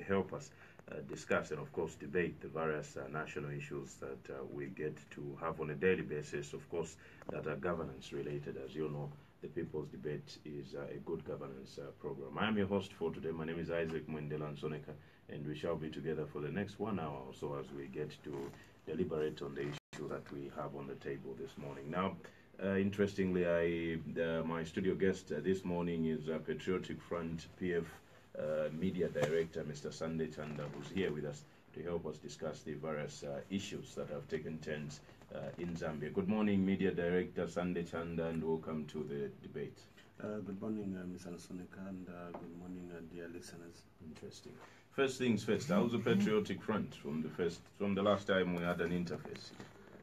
help us discuss and, of course, debate the various national issues that we get to have on a daily basis, of course, that are governance related. As you know, the People's Debate is a good governance program. I am your host for today. My name is Isaac Mwendela Nsoneka, and we shall be together for the next 1 hour or so as we get to deliberate on the issue that we have on the table this morning. Now, interestingly, my studio guest this morning is Patriotic Front PF Media Director, Mr. Chanda, who's here with us to help us discuss the various issues that have taken turns in Zambia. Good morning, Media Director Chanda, and welcome to the debate. Good morning, Mr. Nsoneka, and good morning, dear listeners. Interesting. First things first, how's the Patriotic Front from the last time we had an interface?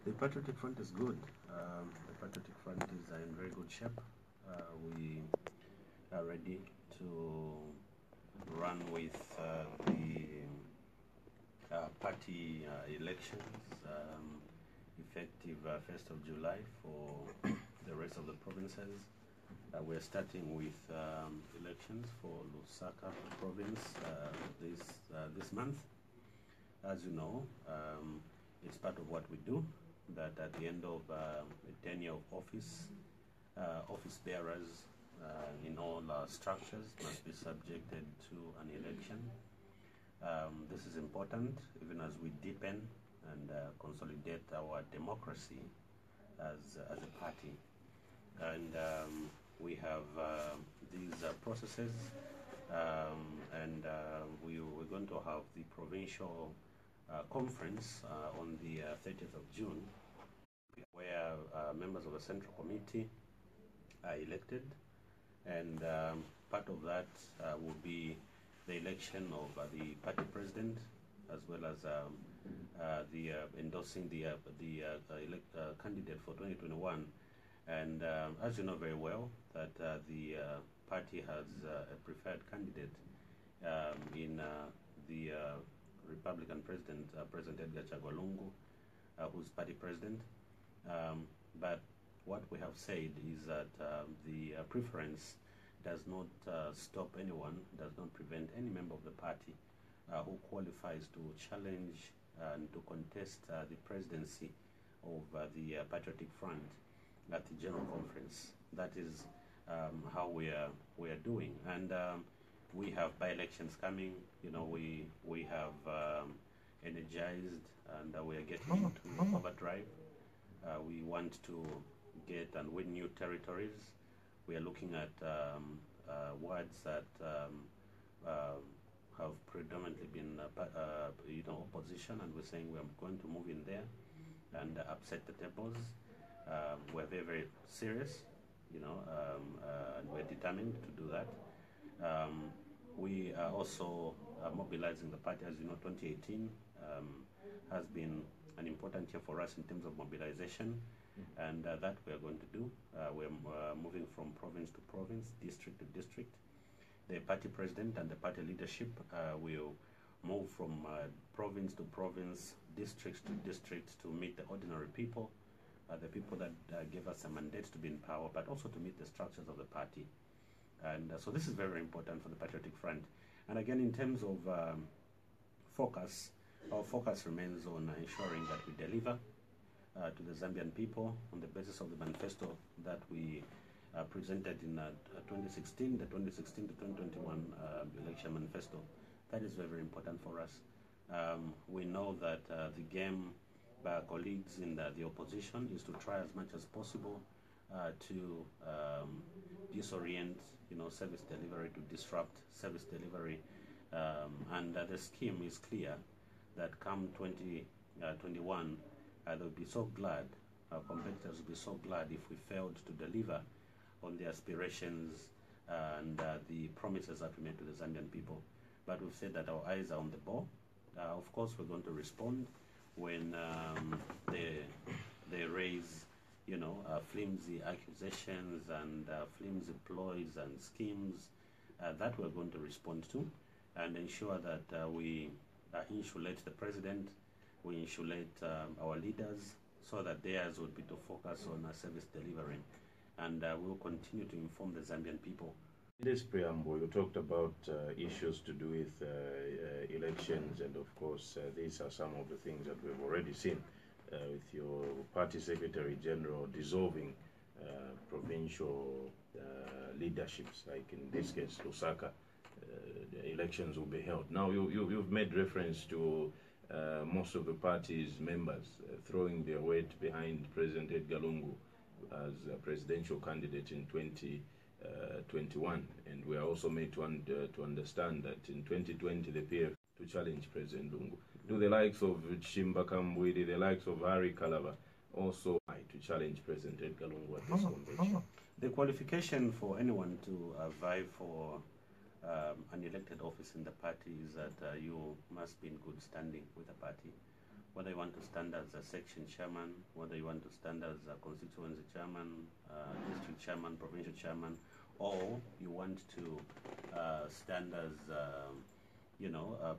The Patriotic Front is good. The Patriotic Front is in very good shape. We are ready to run with the party elections effective 1st of July for the rest of the provinces. We're starting with elections for Lusaka province this month. As you know, it's part of what we do, that at the end of a tenure of office, office bearers in all structures must be subjected to an election. This is important even as we deepen and consolidate our democracy as a party. And we have these processes, and we're going to have the provincial conference on the 30th of June, where members of the Central Committee are elected, and part of that will be the election of the party president, as well as the endorsing the candidate for 2021. And as you know very well, that the party has a preferred candidate in the Republican President, President Edgar Chagwa Lungu, who's party president. But what we have said is that the preference does not stop anyone, does not prevent any member of the party who qualifies to challenge and to contest the presidency of the Patriotic Front at the General Conference. That is how we are doing. And we have by-elections coming. You know, we have energized, and we are getting into overdrive. We want to get and win new territories. We are looking at wards that have predominantly been opposition, and we're saying we're going to move in there and upset the tables. We're very, very serious, and we're determined to do that. We are also mobilizing the party. As you know, 2018 has been an important year for us in terms of mobilization, and that we are going to do. We're moving from province to province, district to district. The party president and the party leadership will move from province to province, districts to districts, to meet the ordinary people, the people that gave us a mandate to be in power, but also to meet the structures of the party. And so this is very, very important for the Patriotic Front. And again, in terms of focus, our focus remains on ensuring that we deliver to the Zambian people on the basis of the manifesto that we presented in 2016, the 2016 to 2021 election manifesto. That is very, very important for us. We know that the game by our colleagues in the opposition is to try as much as possible to disorient, service delivery, to disrupt service delivery, and the scheme is clear that come 2021, they'll be so glad, our competitors will be so glad if we failed to deliver on the aspirations and the promises that we made to the Zambian people. But we've said that our eyes are on the ball. Of course, we're going to respond when they raise, flimsy accusations and flimsy ploys and schemes. That we're going to respond to, and ensure that we insulate the president, we insulate our leaders, so that theirs would be to focus on service delivery. And we'll continue to inform the Zambian people. In this preamble, you talked about issues to do with elections, and of course, these are some of the things that we've already seen with your party secretary general dissolving provincial leaderships, like in this case, Lusaka. The elections will be held. Now, you've made reference to most of the party's members throwing their weight behind President Edgar Lungu as a presidential candidate in 2021, and we are also made to understand that in 2020 they appear to challenge President Lungu. Do the likes of Chimba Kambwidi, the likes of Harry Kalava also to challenge President Edgar Lungu at this convention? The qualification for anyone to vie for an elected office in the party is that you must be in good standing with the party. Whether you want to stand as a section chairman, whether you want to stand as a constituency chairman, district chairman, provincial chairman, or you want to stand as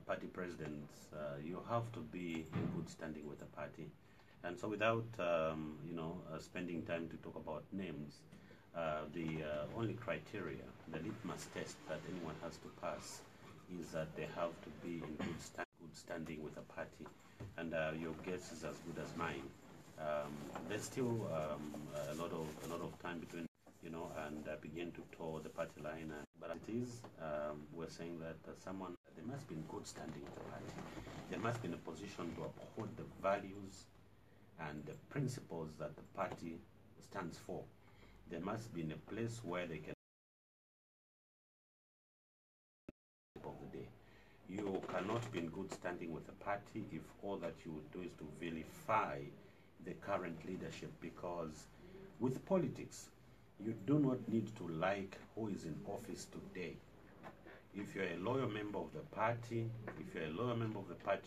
party presidents, you have to be in good standing with the party. And so without spending time to talk about names, the only criteria, the litmus test that anyone has to pass is that they have to be in good standing with the party. And your guess is as good as mine. There's still a lot of time between, and begin to tour the party line. But it is, we're saying that they must be in good standing with the party. They must be in a position to uphold the values and the principles that the party stands for. They must be in a place where they can of the day. You cannot be in good standing with the party if all that you would do is to vilify the current leadership, because with politics, you do not need to like who is in office today. If you're a loyal member of the party,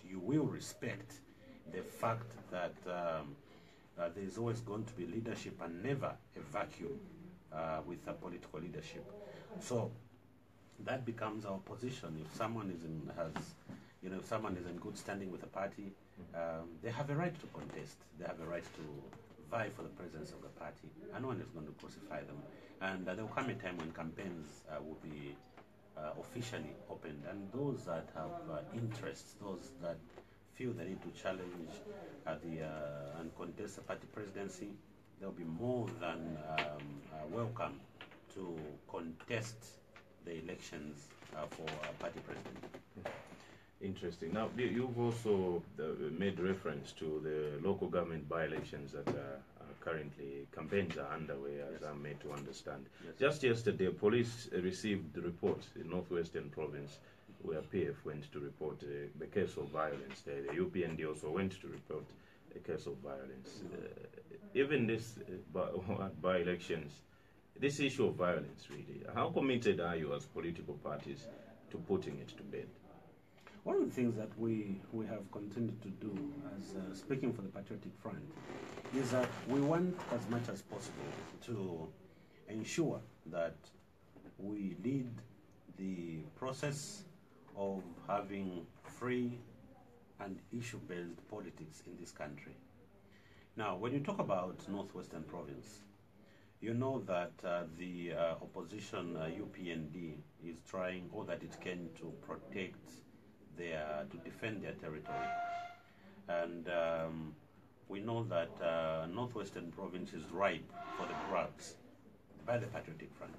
you will respect the fact that there's always going to be leadership and never a vacuum with a political leadership. So that becomes our position. If someone is in good standing with the party, they have a right to contest. They have a right to vie for the presence of the party, and no one is going to crucify them. And there will come a time when campaigns will be officially opened, and those that have interests, those that feel they need to challenge and contest the party presidency, they'll be more than welcome to contest the elections for party president. Interesting. Now, you've also made reference to the local government by-elections that are currently, campaigns are underway, as I'm made to understand. Yes. Just yesterday, police received the report in Northwestern Province where PF went to report the case of violence there. The UPND also went to report a case of violence. Even this by-elections, this issue of violence, really, how committed are you as political parties to putting it to bed? One of the things that we have continued to do, as speaking for the Patriotic Front, is that we want as much as possible to ensure that we lead the process of having free and issue-based politics in this country. Now, when you talk about Northwestern Province, you know that the opposition UPND is trying all that it can to protect to defend their territory. And we know that Northwestern Province is ripe for the grabs by the Patriotic Front.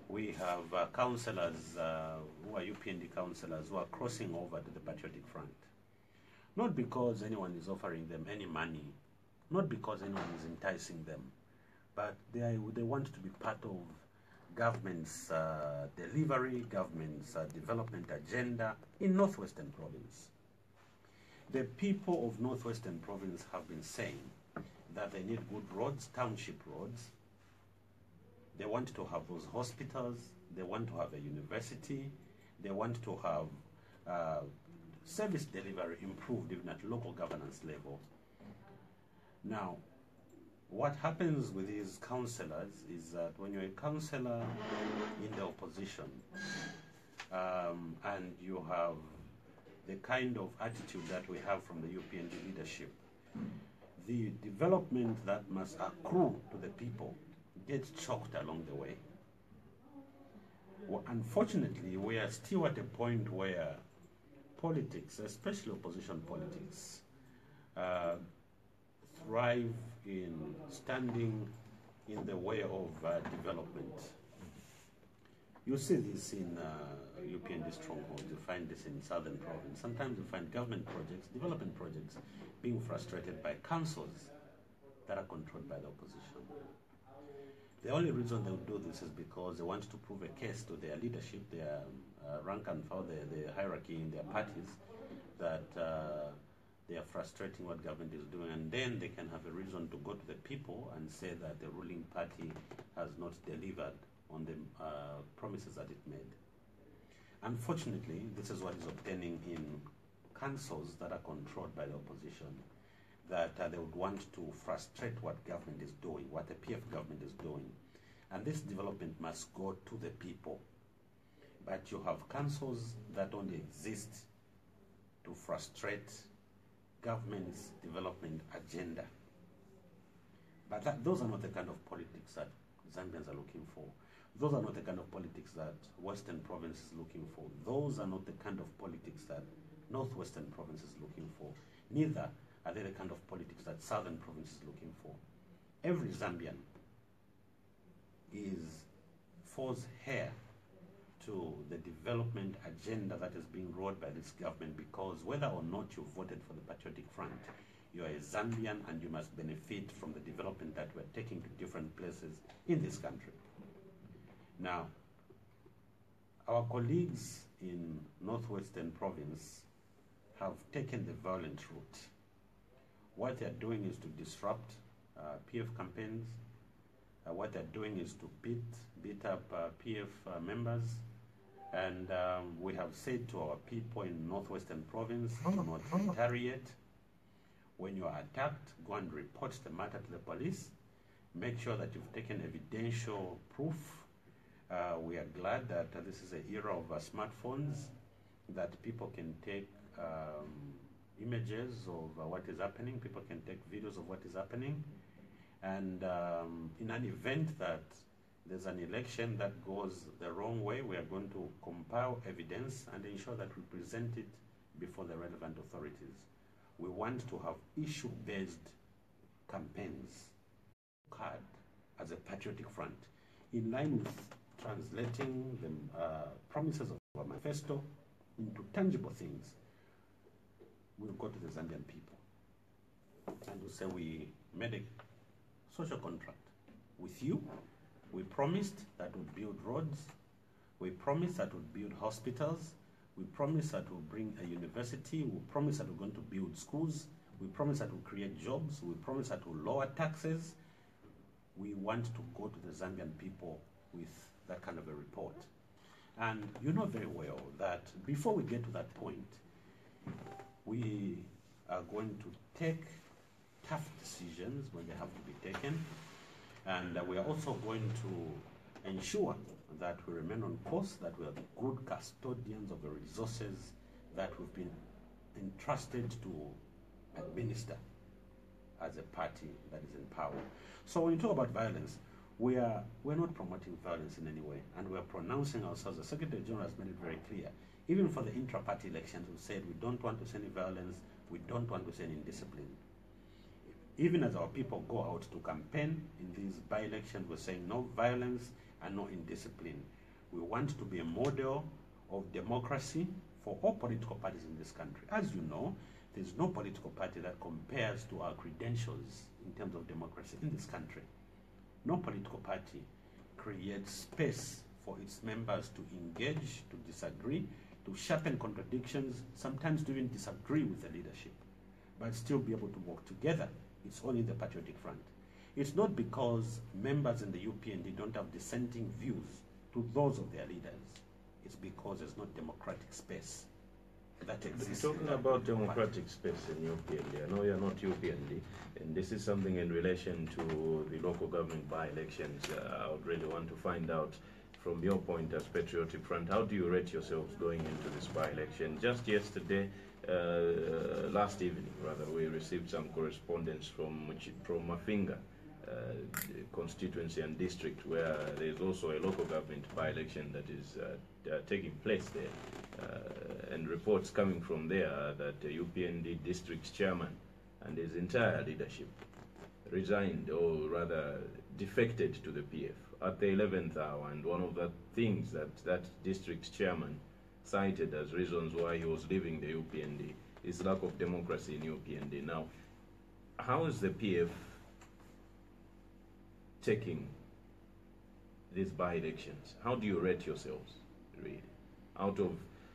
We have councillors who are UPND councillors who are crossing over to the Patriotic Front. Not because anyone is offering them any money, not because anyone is enticing them, but they want to be part of government's delivery, government's development agenda in Northwestern Province. The people of Northwestern Province have been saying that they need good roads, township roads. They want to have those hospitals. They want to have a university. They want to have service delivery improved even at local governance level. Now, what happens with these councillors is that when you're a councillor in the opposition and you have the kind of attitude that we have from the UPND leadership, the development that must accrue to the people gets choked along the way. Well, unfortunately, we are still at a point where politics, especially opposition politics, thrive in standing in the way of development. You see this in UPND strongholds, you find this in Southern Province. Sometimes you find government projects, development projects, being frustrated by councils that are controlled by the opposition. The only reason they would do this is because they want to prove a case to their leadership, their rank and file, the hierarchy in their parties, that they are frustrating what government is doing, and then they can have a reason to go to the people and say that the ruling party has not delivered on the promises that it made. Unfortunately, this is what is obtaining in councils that are controlled by the opposition, that they would want to frustrate what government is doing, what the PF government is doing. And this development must go to the people. But you have councils that only exist to frustrate government's development agenda. But those are not the kind of politics that Zambians are looking for. Those are not the kind of politics that Western Province is looking for. Those are not the kind of politics that Northwestern Province is looking for. Neither are they the kind of politics that Southern Province is looking for. Every Zambian falls heir to the development agenda that is being rolled by this government, because whether or not you voted for the Patriotic Front, you are a Zambian and you must benefit from the development that we're taking to different places in this country. Now, our colleagues in Northwestern Province have taken the violent route. What they're doing is to disrupt PF campaigns. What they're doing is to beat up PF members. And we have said to our people in Northwestern Province, do not retaliate. When you are attacked, go and report the matter to the police. Make sure that you've taken evidential proof. We are glad that this is an era of smartphones, that people can take images of what is happening, people can take videos of what is happening. And in an event that there's an election that goes the wrong way, we are going to compile evidence and ensure that we present it before the relevant authorities. We want to have issue-based campaigns card as a patriotic front, in line with translating the promises of our manifesto into tangible things. We'll go to the Zambian people and we'll say we made a social contract with you. We promised that we'd build roads. We promised that we'd build hospitals. We promised that we'll bring a university. We promised that we're going to build schools. We promised that we'll create jobs. We promised that we'll lower taxes. We want to go to the Zambian people with that kind of a report. And you know very well that before we get to that point, we are going to take tough decisions when they have to be taken. And we are also going to ensure that we remain on course, that we are good custodians of the resources that we've been entrusted to administer as a party that is in power. So when you talk about violence, we're not promoting violence in any way, and we're pronouncing ourselves. The Secretary General has made it very clear. Even for the intra-party elections, we said we don't want to see any violence, we don't want to see any indiscipline. Even as our people go out to campaign in these by-elections, we're saying no violence and no indiscipline. We want to be a model of democracy for all political parties in this country. As you know, there's no political party that compares to our credentials in terms of democracy in this country. No political party creates space for its members to engage, to disagree, to sharpen contradictions, sometimes to even disagree with the leadership, but still be able to work together. It's only the Patriotic Front. It's not because members in the UPND don't have dissenting views to those of their leaders. It's because there's not democratic space that exists. Talking about democratic space in UPND, I know you're not UPND, and this is something in relation to the local government by-elections. I would really want to find out from your point as Patriotic Front, how do you rate yourselves going into this by-election? Just yesterday, last evening rather, we received some correspondence from Mafinga, constituency and district, where there's also a local government by-election that is taking place there. And reports coming from there are that the UPND district chairman and his entire leadership resigned, or rather defected to the PF at the 11th hour. And one of the things that district chairman cited as reasons why he was leaving the UPND is lack of democracy in UPND. Now, how is the PF taking these by-elections? How do you rate yourselves, really? Out of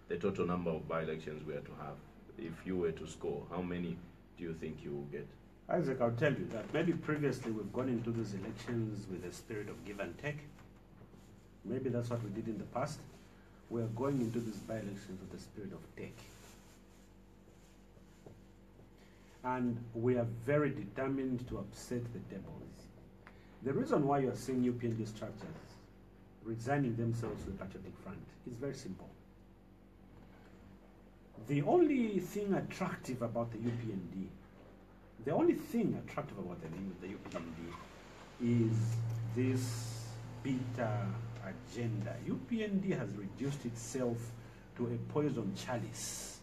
the total number of by-elections we are to have, if you were to score, how many do you think you will get? Isaac, I'll tell you that maybe previously we've gone into these elections with a spirit of give and take. Maybe that's what we did in the past. We're going into these by-elections with the spirit of take. And we are very determined to upset the devils. The reason why you're seeing UPND structures resigning themselves to the Patriotic Front is very simple. The only thing attractive about the UPND, the UPND is this bitter agenda. UPND has reduced itself to a poison chalice.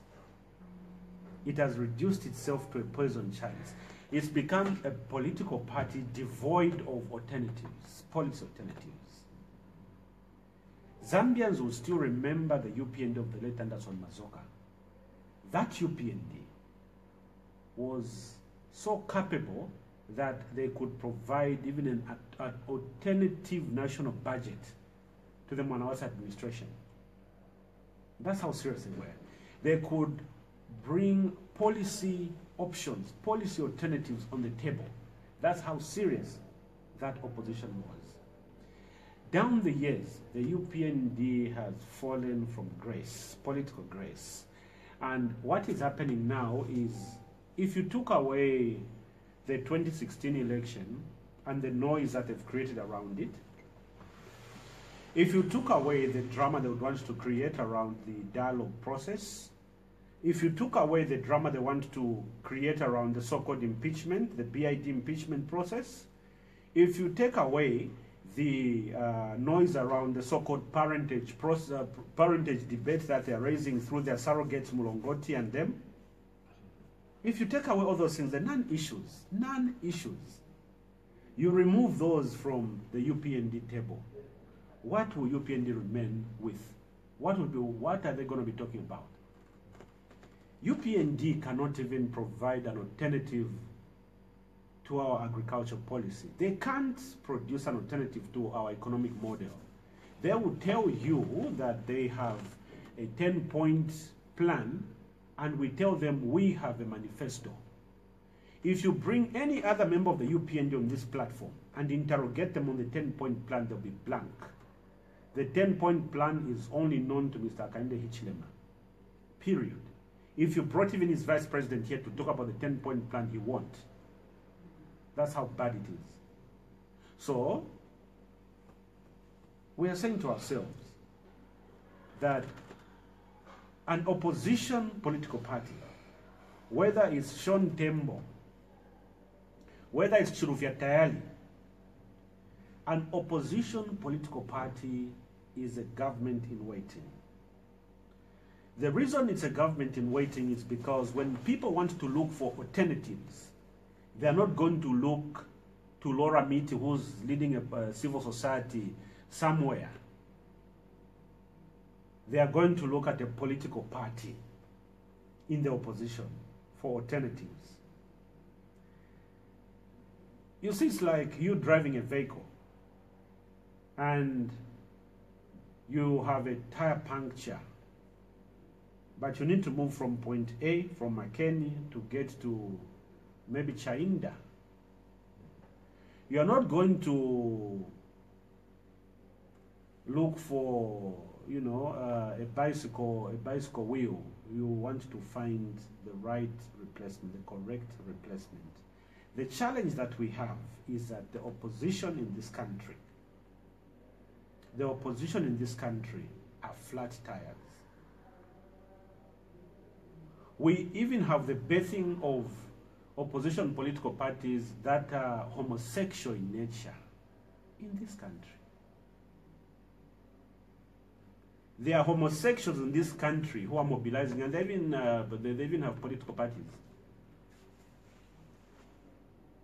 It has reduced itself to a poison chalice. It's become a political party devoid of alternatives, policy alternatives. Zambians will still remember the UPND of the late Anderson Mazoka. That UPND was so capable that they could provide even an alternative national budget to the Mwanawasa administration. That's how serious they were. They could bring policy options, policy alternatives on the table. That's how serious that opposition was. Down the years, the UPND has fallen from grace, political grace. And what is happening now is, if you took away the 2016 election and the noise that they've created around it, if you took away the drama they would want to create around the dialogue process, if you took away the drama they want to create around the so-called impeachment, the BID impeachment process, if you take away the noise around the so-called parentage debate that they're raising through their surrogates, Mulongoti and them, if you take away all those things, the non-issues, you remove those from the UPND table, what will UPND remain with? What are they going to be talking about? UPND cannot even provide an alternative to our agricultural policy. They can't produce an alternative to our economic model. They will tell you that they have a 10-point plan, and we tell them we have a manifesto. If you bring any other member of the UPND on this platform and interrogate them on the 10-point plan, they'll be blank. The 10-point plan is only known to Mr. Akande Hichilema, period. If you brought even his vice president here to talk about the 10-point plan, he won't. That's how bad it is. So, we are saying to ourselves that an opposition political party, whether it's Sean Tembo, whether it's Chiruvya Tayali, an opposition political party is a government in waiting. The reason it's a government in waiting is because when people want to look for alternatives, they are not going to look to Laura Miti, who's leading a civil society somewhere. They are going to look at a political party in the opposition for alternatives. You see, it's like you driving a vehicle and you have a tire puncture, but you need to move from point A, from Makeni, to get to maybe Chanda. You are not going to look for, a bicycle wheel. You want to find the right replacement, the correct replacement. The challenge that we have is that the opposition in this country are flat tires. We even have the birthing of opposition political parties that are homosexual in nature in this country. There are homosexuals in this country who are mobilizing, and they even have political parties.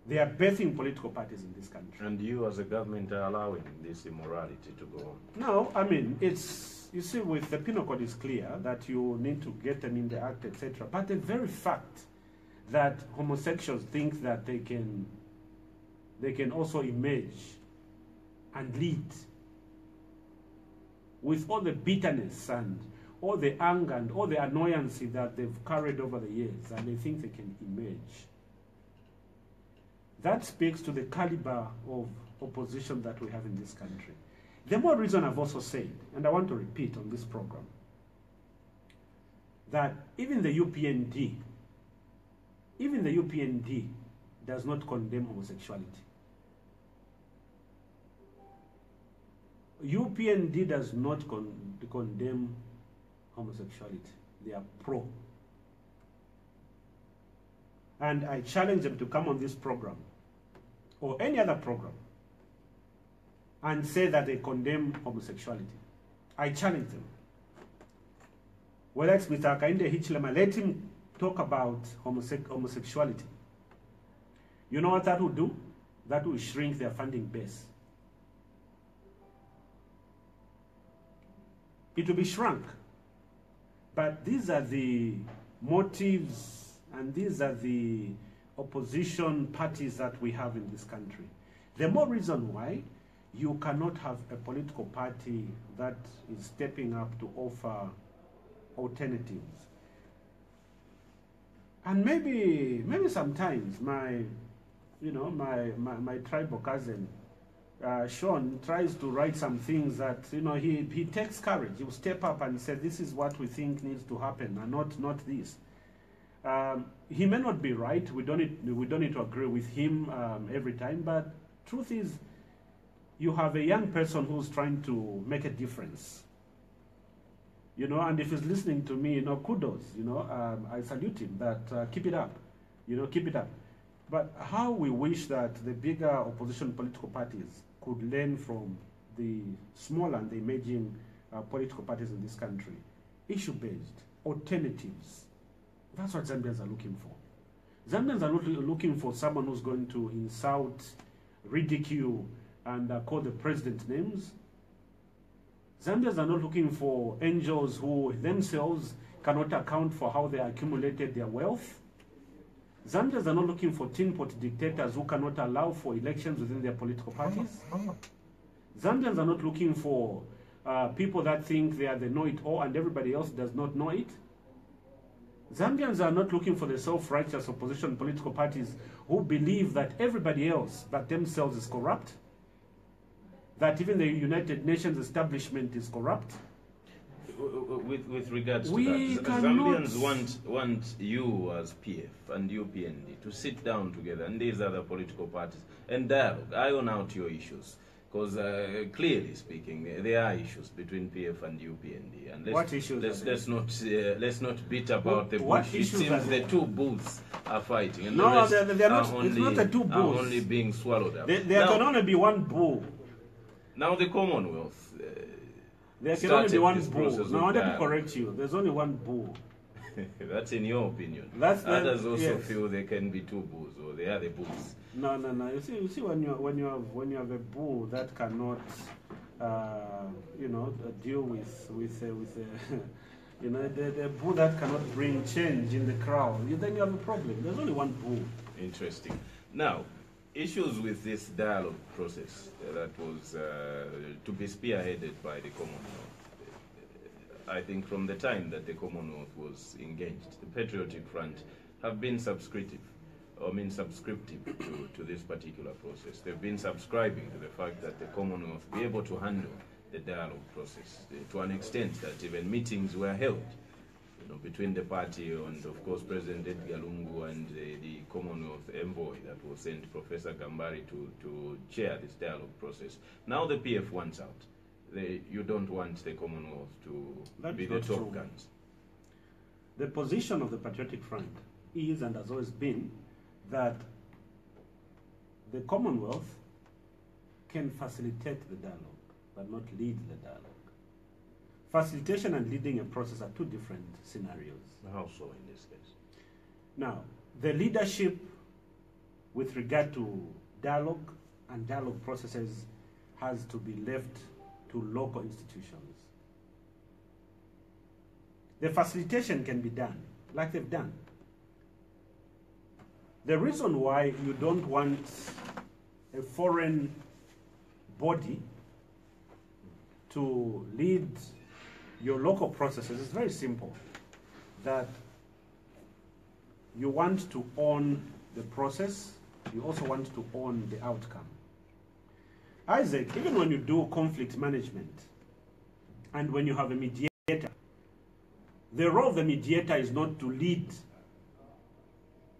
They are birthing political parties in this country. And you as a government are allowing this immorality to go on? No, I mean, it's, you see, with the penal code is clear that you need to get them in the act, etc. But the very fact that homosexuals think that they can also emerge and lead with all the bitterness and all the anger and all the annoyance that they've carried over the years, and they think they can emerge. That speaks to the caliber of opposition that we have in this country. The more reason I've also said, and I want to repeat on this program, that even the UPND does not condemn homosexuality. UPND does not condemn homosexuality. They are pro. And I challenge them to come on this program or any other program and say that they condemn homosexuality. I challenge them. Whether it's Mr. Akainde Hichilema, let him talk about homosexuality. You know what that will do? That will shrink their funding base. It will be shrunk. But these are the motives and these are the opposition parties that we have in this country. The more reason why you cannot have a political party that is stepping up to offer alternatives. And maybe sometimes my tribal cousin Sean tries to write some things that he takes courage. He will step up and say, this is what we think needs to happen, and not this. He may not be right. We don't need to agree with him every time. But truth is, you have a young person who's trying to make a difference. And if he's listening to me, kudos. I salute him. That keep it up. Keep it up. But how we wish that the bigger opposition political parties could learn from the smaller and the emerging political parties in this country. Issue-based, alternatives. That's what Zambians are looking for. Zambians are looking for someone who's going to insult, ridicule, and call the president names. Zambians are not looking for angels who themselves cannot account for how they accumulated their wealth. Zambians are not looking for tin pot dictators who cannot allow for elections within their political parties. Zambians are not looking for people that think they are the know-it-all and everybody else does not know it. Zambians are not looking for the self-righteous opposition political parties who believe that everybody else but themselves is corrupt, that even the United Nations establishment is corrupt. With regards to that, Zambians want you as PF and UPND to sit down together and these other political parties and dialogue, iron out your issues. Because clearly speaking, there are issues between PF and UPND. And what issues? Let's not beat about the bush. It seems the two bulls are fighting. And no, they're not. It's not the two bulls. Are only being swallowed up. There can only be one bull. Now the Commonwealth. There can only be one bull. Now, I want to correct you. There's only one bull. That's in your opinion. Others also feel there can be two bulls, or they are the bulls. No. You see, when you have a bull that cannot, deal with the bull that cannot bring change in the crowd, then you have a problem. There's only one bull. Interesting. Now, issues with this dialogue process that was to be spearheaded by the Commonwealth. I think from the time that the Commonwealth was engaged, the Patriotic Front have been subscriptive to this particular process. They've been subscribing to the fact that the Commonwealth be able to handle the dialogue process to an extent that even meetings were held between the party and, of course, President Edgar Lungu and the Commonwealth envoy that was sent, Professor Gambari, to chair this dialogue process. Now the PF wants out. You don't want the Commonwealth to be the top guns. The position of the Patriotic Front is and has always been that the Commonwealth can facilitate the dialogue, but not lead the dialogue. Facilitation and leading a process are two different scenarios. How so in this case? Now, the leadership with regard to dialogue and dialogue processes has to be left to local institutions. The facilitation can be done, like they've done. The reason why you don't want a foreign body to lead your local processes is very simple. That you want to own the process, you also want to own the outcome. Isaac, even when you do conflict management and when you have a mediator, the role of the mediator is not to lead.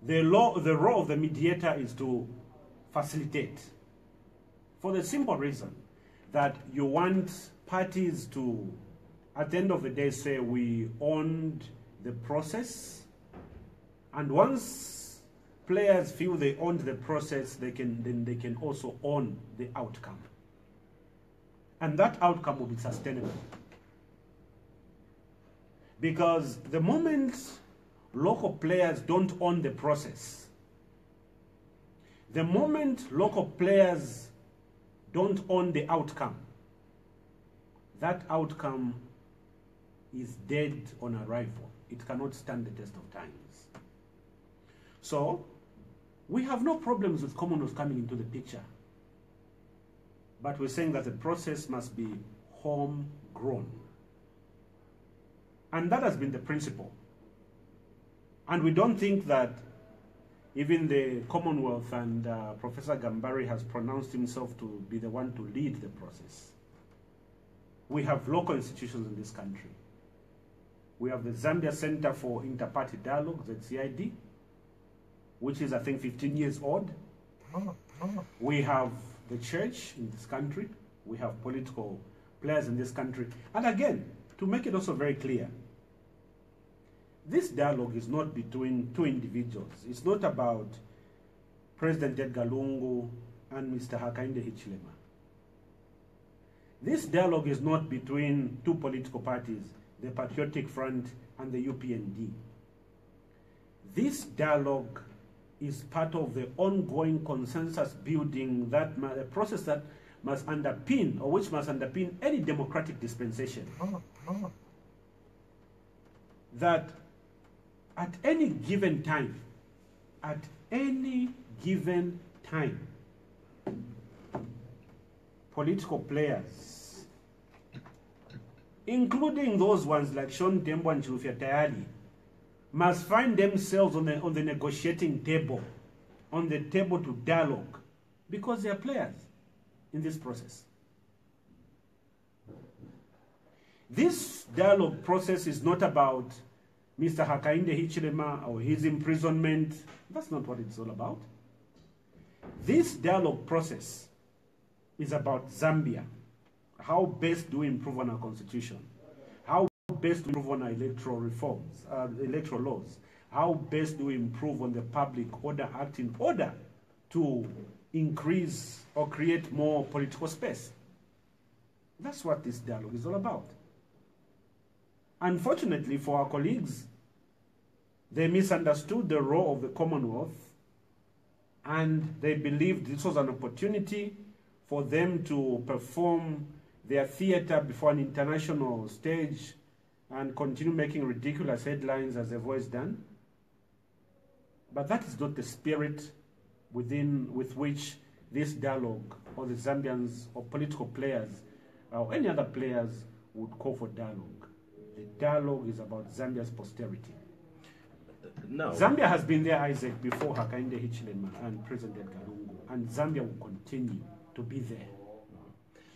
The role of the mediator is to facilitate. For the simple reason that you want parties to, at the end of the day, say we owned the process, and once players feel they owned the process, they can also own the outcome. And that outcome will be sustainable. Because the moment local players don't own the process, the moment local players don't own the outcome, that outcome is dead on arrival. It cannot stand the test of times. So, we have no problems with Commonwealth coming into the picture. But we're saying that the process must be homegrown. And that has been the principle. And we don't think that even the Commonwealth and Professor Gambari has pronounced himself to be the one to lead the process. We have local institutions in this country. We have the Zambia Center for Inter-Party Dialogue, ZCID, which is, I think, 15 years old. We have the church in this country. We have political players in this country. And again, to make it also very clear, this dialogue is not between two individuals. It's not about President Edgar Lungu and Mr. Hakainde Hichilema. This dialogue is not between two political parties, the Patriotic Front and the UPND. This dialogue is part of the ongoing consensus building, that a process that must underpin, or which must underpin any democratic dispensation. That at any given time, political players, including those ones like Sean Tembo and Chilufya Tayari, must find themselves on the negotiating table, on the table to dialogue, because they are players in this process. This dialogue process is not about Mr. Hakainde Hichilema or his imprisonment. That's not what it's all about. This dialogue process is about Zambia. How best do we improve on our constitution? How best do we improve on our electoral reforms, electoral laws? How best do we improve on the Public Order Act in order to increase or create more political space? That's what this dialogue is all about. Unfortunately for our colleagues, they misunderstood the role of the Commonwealth, and they believed this was an opportunity for them to perform their theater before an international stage and continue making ridiculous headlines as they've always done. But that is not the spirit with which this dialogue, or the Zambians or political players or any other players would call for dialogue. The dialogue is about Zambia's posterity. No. Zambia has been there, Isaac, before Hakainde Hichilema and President Edgar Lungu, and Zambia will continue to be there.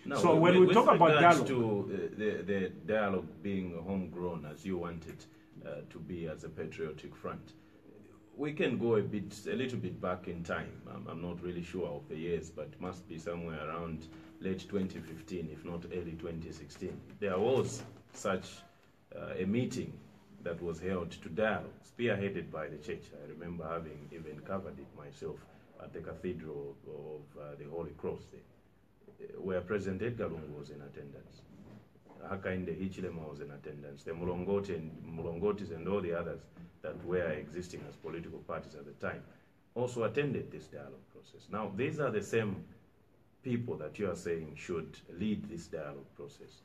No, so when we talk about dialogue, to the dialogue being homegrown as you want it to be as a patriotic front, we can go a little bit back in time. I'm not really sure of the years, but it must be somewhere around late 2015, if not early 2016. There was such a meeting that was held to dialogue, spearheaded by the church. I remember having even covered it myself at the Cathedral of the Holy Cross there, where President Edgar Lungu was in attendance. Hakainde Hichilema was in attendance. The Mulongotis and all the others that were existing as political parties at the time also attended this dialogue process. Now, these are the same people that you are saying should lead this dialogue process.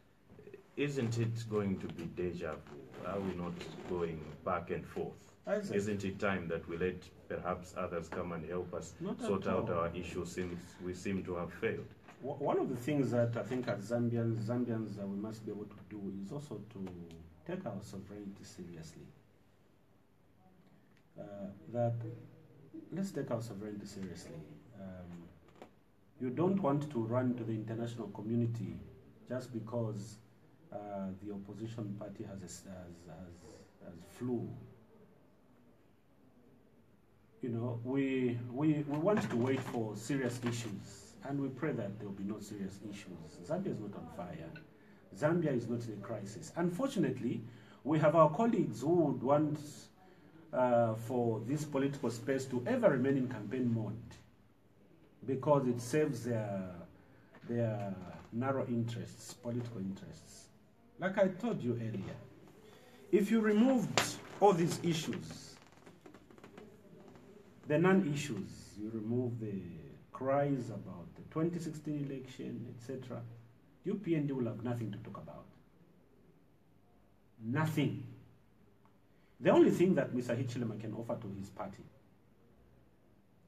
Isn't it going to be deja vu? Are we not going back and forth? Exactly. Isn't it time that we let perhaps others come and help us sort out our issues since we seem to have failed? One of the things that I think as Zambians we must be able to do is also to take our sovereignty seriously. Let's take our sovereignty seriously. You don't want to run to the international community just because the opposition party has flu. You know, we want to wait for serious issues, and we pray that there will be no serious issues. Zambia is not on fire. Zambia is not in a crisis. Unfortunately, we have our colleagues who would want for this political space to ever remain in campaign mode because it serves their narrow interests, political interests. Like I told you earlier, if you removed all these issues, the non-issues, you remove the cries about the 2016 election, etc., UPND will have nothing to talk about. Nothing. The only thing that Mr. Hichilema can offer to his party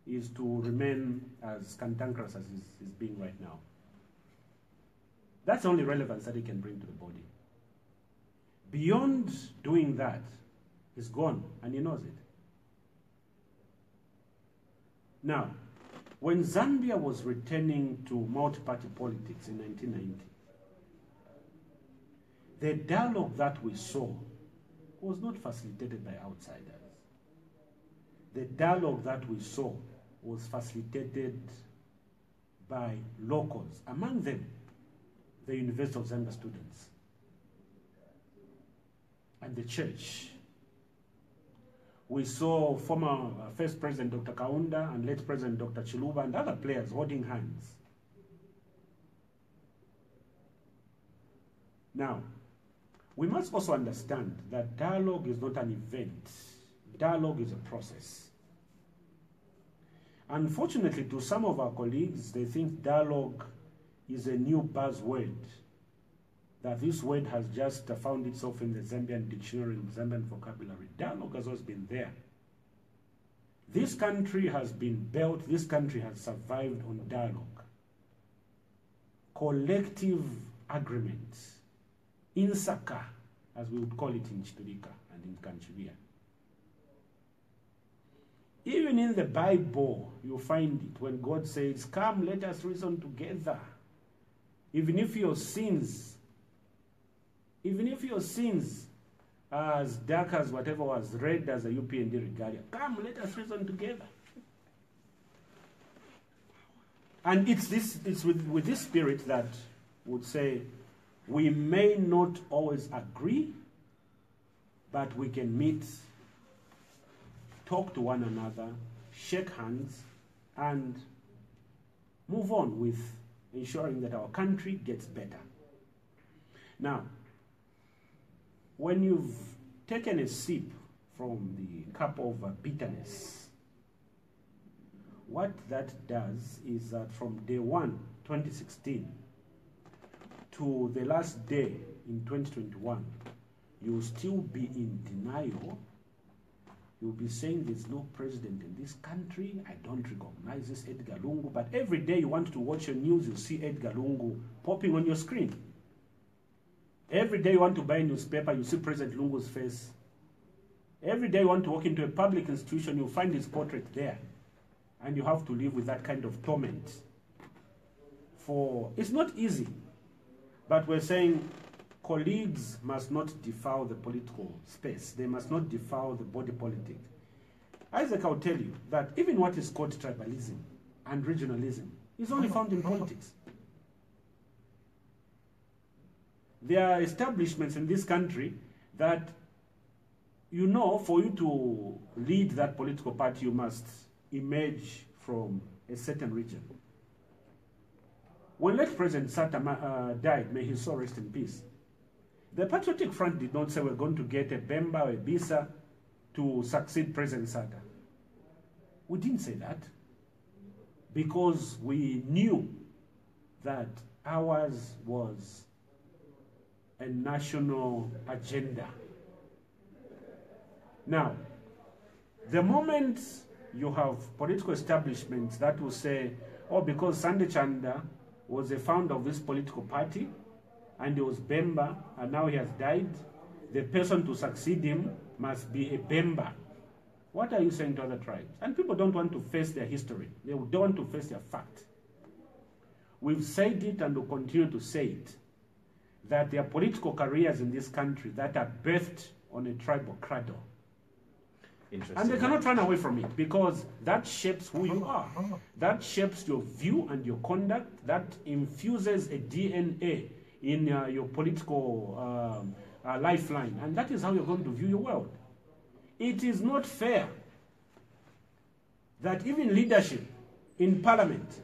is to remain as cantankerous as he's being right now. That's the only relevance that he can bring to the body. Beyond doing that, he's gone, and he knows it. Now, when Zambia was returning to multi-party politics in 1990, the dialogue that we saw was not facilitated by outsiders. The dialogue that we saw was facilitated by locals, among them the University of Zambia students and the church. We saw former First President Dr. Kaunda and late President Dr. Chiluba and other players holding hands. Now, we must also understand that dialogue is not an event. Dialogue is a process. Unfortunately, to some of our colleagues, they think dialogue is a new buzzword, that this word has just found itself in the Zambian dictionary, in the Zambian vocabulary. Dialogue has always been there. This country has been built, this country has survived on dialogue. Collective agreements. Insaka, as we would call it in Chiturika and in Kanchivia. Even in the Bible, you find it when God says, "Come, let us reason together." Even if your sins are as dark as whatever was red as a UPND regalia, come, let us reason together. And it's with this spirit that would say, we may not always agree, but we can meet, talk to one another, shake hands, and move on with ensuring that our country gets better. Now, when you've taken a sip from the cup of bitterness, what that does is that from day 1, 2016, to the last day in 2021, you'll still be in denial. You'll be saying there's no president in this country. I don't recognize this Edgar Lungu. But every day you want to watch your news, you see Edgar Lungu popping on your screen. Every day you want to buy a newspaper, you see President Lungu's face. Every day you want to walk into a public institution, you find his portrait there. And you have to live with that kind of torment. It's not easy. But we're saying colleagues must not defile the political space. They must not defile the body politic. Isaac, I'll tell you that even what is called tribalism and regionalism is only found in politics. There are establishments in this country that you know, for you to lead that political party, you must emerge from a certain region. When late President Sata died, may his soul rest in peace, the Patriotic Front did not say we're going to get a Bemba or a Bisa to succeed President Sata. We didn't say that because we knew that ours was a national agenda. Now, the moment you have political establishments that will say, oh, because Chanda was a founder of this political party, and he was Bemba, and now he has died, the person to succeed him must be a Bemba. What are you saying to other tribes? And people don't want to face their history. They don't want to face their fact. We've said it and will continue to say it, that there are political careers in this country that are birthed on a tribal cradle. And they cannot run away from it because that shapes who you are. That shapes your view and your conduct. That infuses a DNA in your political lifeline. And that is how you're going to view your world. It is not fair that even leadership in parliament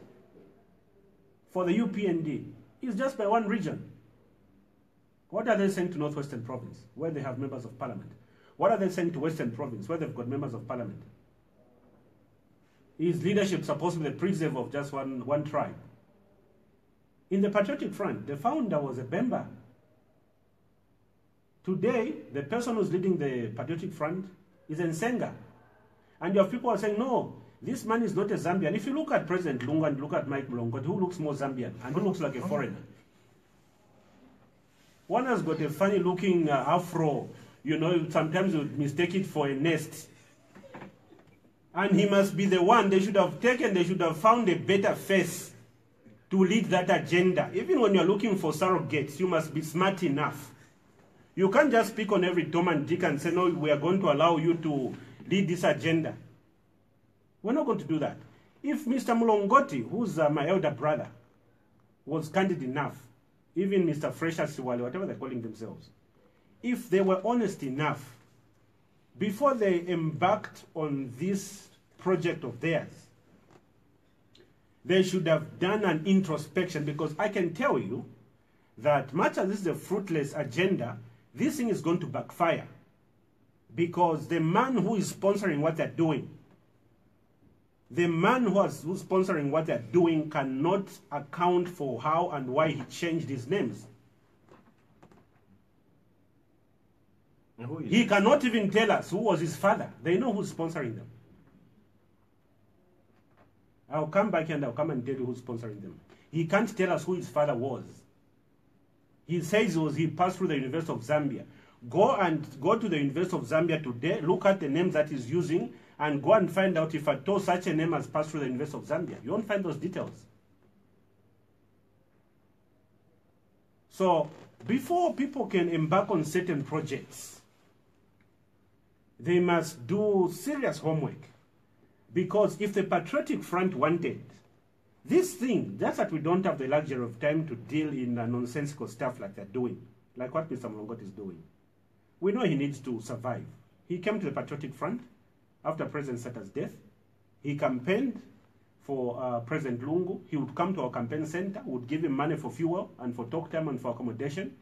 for the UPND is just by one region. What are they saying to Northwestern Province, where they have members of parliament? What are they saying to Western Province, where they've got members of parliament? Is leadership supposed to be the preserve of just one tribe? In the Patriotic Front, the founder was a Bemba. Today, the person who's leading the Patriotic Front is Nsenga. And you have people who are saying, no, this man is not a Zambian. If you look at President Lungu and look at Mike Mlongot, who looks more Zambian and who looks like a foreigner? One has got a funny looking afro. You know, sometimes you would mistake it for a nest. And he must be the one they should have found a better face to lead that agenda. Even when you're looking for surrogates, you must be smart enough. You can't just pick on every Tom and Dick and say, no, we are going to allow you to lead this agenda. We're not going to do that. If Mr. Mulongoti, who's my elder brother, was candid enough, even Mr. Fresha Siwale, whatever they're calling themselves, if they were honest enough, before they embarked on this project of theirs, they should have done an introspection, because I can tell you that much as this is a fruitless agenda, this thing is going to backfire. Because the man who is sponsoring what they're doing, who's sponsoring what they're doing cannot account for how and why he changed his names. He cannot even tell us who was his father. They know who's sponsoring them. I'll come back and I'll come and tell you who's sponsoring them. He can't tell us who his father was. He says he passed through the University of Zambia. Go to the University of Zambia today, look at the names that he's using, and go and find out if at all such a name has passed through the University of Zambia. You won't find those details. So, before people can embark on certain projects, they must do serious homework. Because if the Patriotic Front wanted this thing, just that we don't have the luxury of time to deal in nonsensical stuff like they're doing, like what Mr. Mlongot is doing. We know he needs to survive. He came to the Patriotic Front after President Sata's death. He campaigned for President Lungu. He would come to our campaign center, would give him money for fuel and for talk time and for accommodation.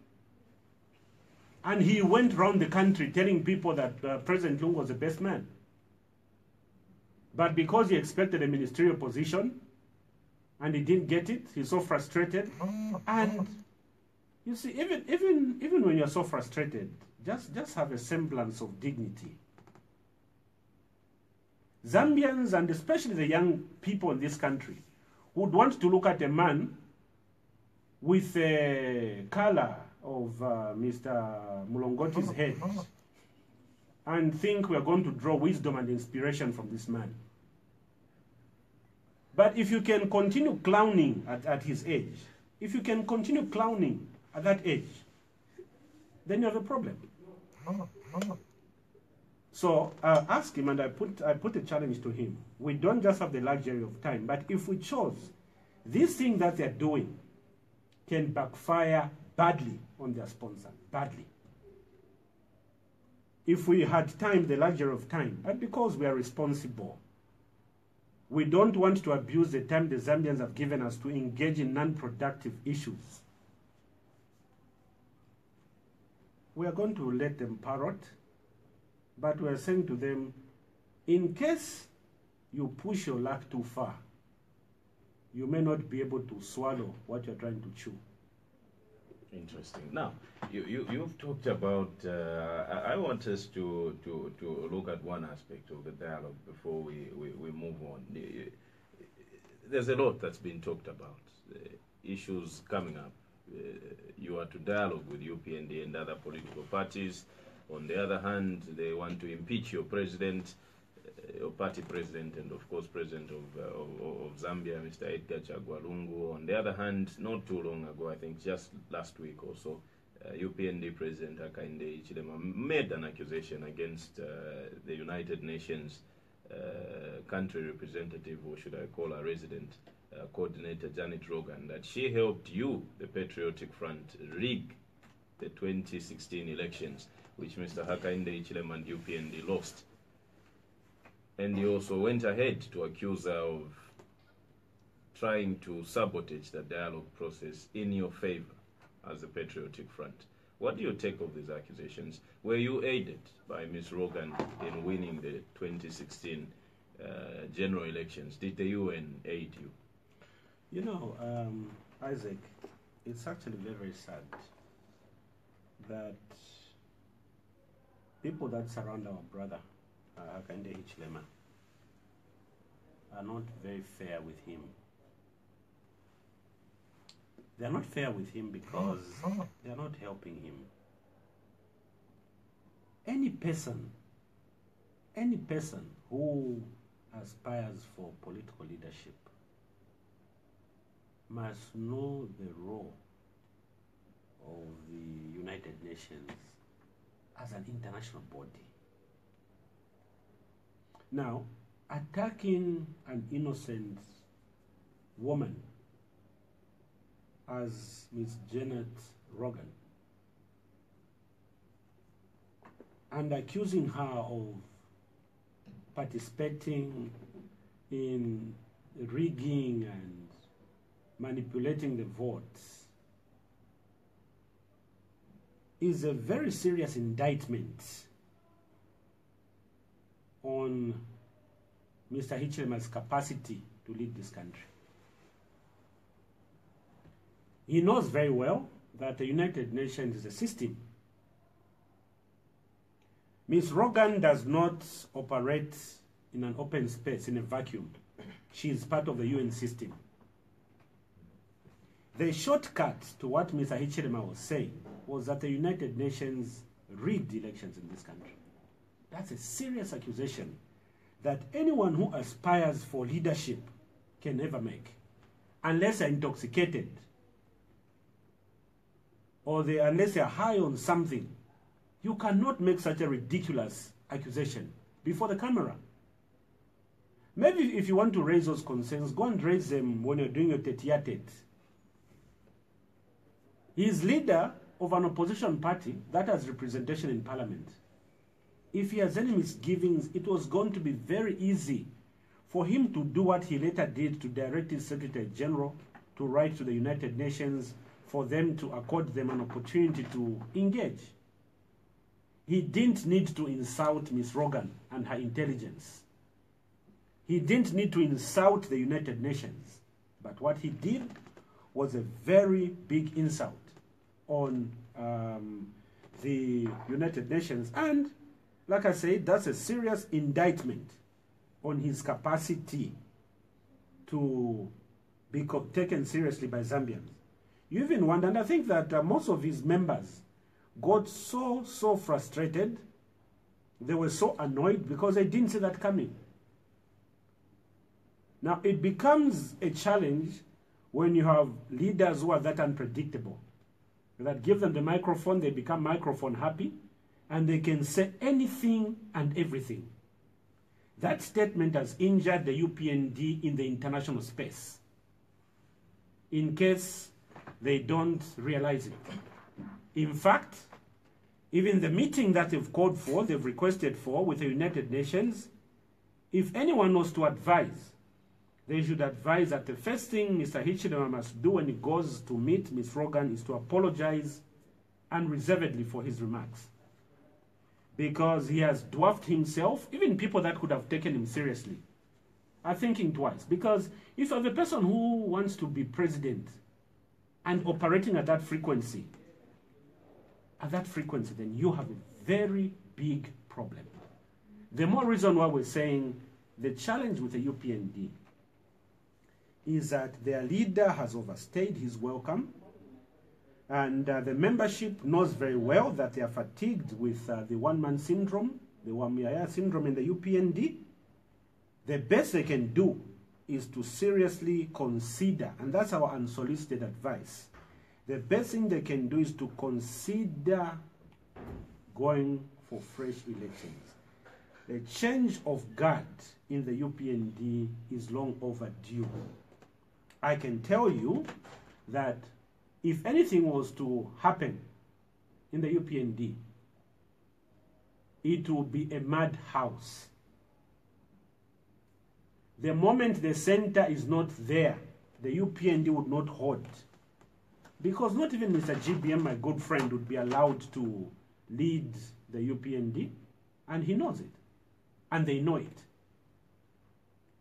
And he went around the country telling people that President Lungu was the best man. But because he expected a ministerial position and he didn't get it, he's so frustrated. And you see, even when you're so frustrated, just have a semblance of dignity. Zambians, and especially the young people in this country, would want to look at a man with a color of Mr. Mulongoti's head and think we are going to draw wisdom and inspiration from this man. But if you can continue clowning at his age, if you can continue clowning at that age, then you have a problem. So ask him, and I put a challenge to him. We don't just have the luxury of time, but if we chose, this thing that they're doing can backfire badly on their sponsor, badly. if we had time, the luxury of time, but because we are responsible, we don't want to abuse the time the Zambians have given us to engage in non-productive issues. We are going to let them parrot, but we are saying to them, in case you push your luck too far, you may not be able to swallow what you're trying to chew. Interesting. Now, you've talked about, I want us to look at one aspect of the dialogue before we move on. There's a lot that's been talked about, issues coming up. You are to dialogue with UPND and other political parties. On the other hand, they want to impeach your president, your party president, and of course president of Zambia, Mr. Edgar Chagwa Lungu. On the other hand, not too long ago, I think just last week or so, UPND President Hakainde Hichilema made an accusation against the United Nations country representative, or should I call her resident coordinator, Janet Rogan, that she helped you, the Patriotic Front, rig the 2016 elections, which Mr. Hakainde Hichilema and UPND lost. And he also went ahead to accuse her of trying to sabotage the dialogue process in your favor as the Patriotic Front. What do you take of these accusations? Were you aided by Ms. Rogan in winning the 2016 general elections? Did the UN aid you? You know, Isaac, it's actually very, very sad that people that surround our brother, Hakainde Hichilema, are not very fair with him. They are not fair with him because they are not helping him. Any person who aspires for political leadership must know the role of the United Nations as an international body. Now, attacking an innocent woman as Ms. Janet Rogan and accusing her of participating in rigging and manipulating the votes is a very serious indictment on Mr. Hichilema's capacity to lead this country. He knows very well that the United Nations is a system. Ms. Rogan does not operate in an open space, in a vacuum. She is part of the UN system. The shortcut to what Mr. Hichilema was saying was that the United Nations rigged elections in this country. That's a serious accusation that anyone who aspires for leadership can never make, unless they're intoxicated or unless they're high on something. You cannot make such a ridiculous accusation before the camera. Maybe if you want to raise those concerns, go and raise them when you're doing your tete-a-tete. He is leader of an opposition party that has representation in parliament. If he has any misgivings, it was going to be very easy for him to do what he later did, to direct his Secretary General to write to the United Nations for them to accord them an opportunity to engage. He didn't need to insult Ms. Rogan and her intelligence. He didn't need to insult the United Nations. But what he did was a very big insult on the United Nations. And like I said, that's a serious indictment on his capacity to be taken seriously by Zambians. You even wonder, and I think that most of his members got so frustrated, they were so annoyed because they didn't see that coming. Now, it becomes a challenge when you have leaders who are that unpredictable, that give them the microphone, they become microphone happy, and they can say anything and everything. That statement has injured the UPND in the international space, in case they don't realize it. In fact, Even the meeting that they've called for, they've requested for with the United Nations, if anyone was to advise, they should advise that the first thing Mr. Hichilema must do when he goes to meet Ms. Rogan is to apologize unreservedly for his remarks. Because he has dwarfed himself. Even people that could have taken him seriously are thinking twice. Because if you're the person who wants to be president and operating at that frequency, then you have a very big problem. The more reason why we're saying the challenge with the UPND is that their leader has overstayed his welcome, and the membership knows very well that they are fatigued with the one-man syndrome, the Wamuyaya syndrome in the UPND. The best they can do is to seriously consider, and that's our unsolicited advice, the best thing they can do is to consider going for fresh elections. The change of guard in the UPND is long overdue. I can tell you that if anything was to happen in the UPND, it would be a madhouse. The moment the center is not there, the UPND would not hold. Because not even Mr. GBM, my good friend, would be allowed to lead the UPND, and he knows it. And they know it.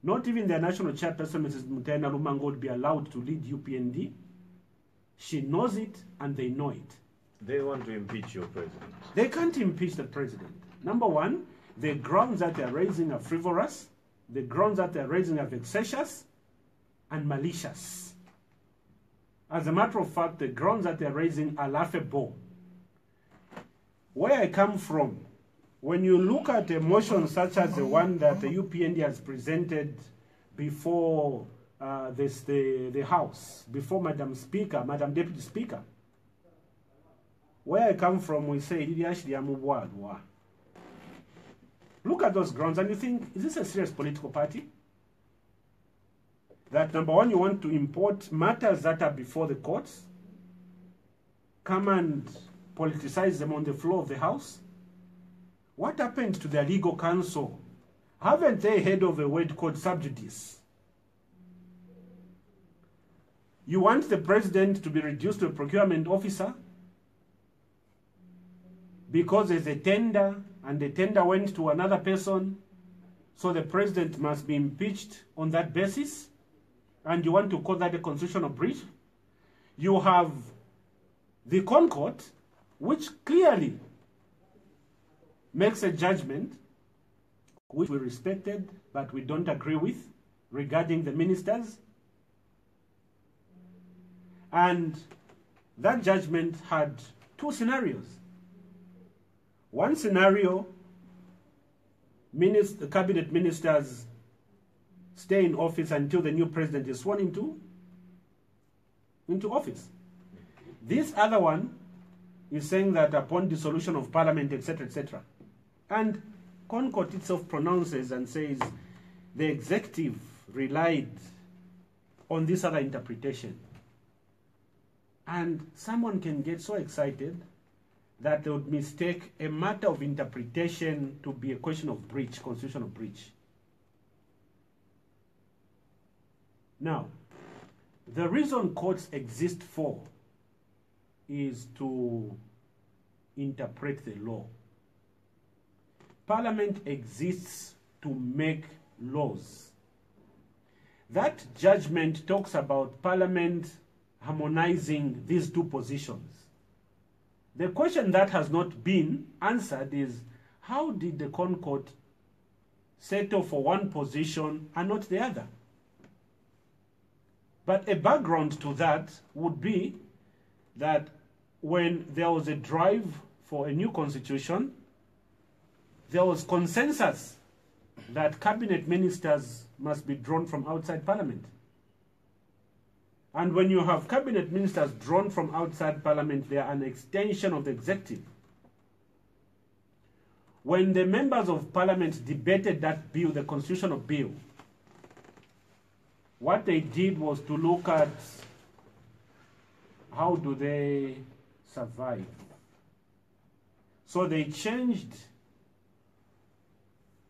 Not even their national chairperson, Mrs. Mutaina Lumango, would be allowed to lead UPND. She knows it, and they know it. They want to impeach your president. They can't impeach the president. Number one, the grounds that they're raising are frivolous. The grounds that they're raising are vexatious and malicious. As a matter of fact, the grounds that they're raising are laughable. Where I come from, when you look at a motion such as the one that the UPND has presented before the House, before Madam Deputy Speaker, where I come from, we say, look at those grounds and you think, is this a serious political party? That number one, you want to import matters that are before the courts, come and politicize them on the floor of the House? What happened to their legal counsel? Haven't they heard of a word called sub judice? You want the president to be reduced to a procurement officer because there's a tender and the tender went to another person, so the president must be impeached on that basis? And you want to call that a constitutional breach? You have the Concord, which clearly makes a judgment which we respected but we don't agree with regarding the ministers. And that judgment had two scenarios. One scenario, the cabinet ministers stay in office until the new president is sworn into office. This other one is saying that upon dissolution of parliament, etc., etc. And Concord itself pronounces and says the executive relied on this other interpretation. And someone can get so excited that they would mistake a matter of interpretation to be a question of breach, constitutional breach. Now, the reason courts exist for is to interpret the law. Parliament exists to make laws. That judgment talks about Parliament harmonizing these two positions. The question that has not been answered is, how did the Concord settle for one position and not the other? But a background to that would be that when there was a drive for a new constitution, there was consensus that cabinet ministers must be drawn from outside parliament. And when you have cabinet ministers drawn from outside parliament, they are an extension of the executive. When the members of parliament debated that bill, the constitutional bill, what they did was to look at how do they survive. So they changed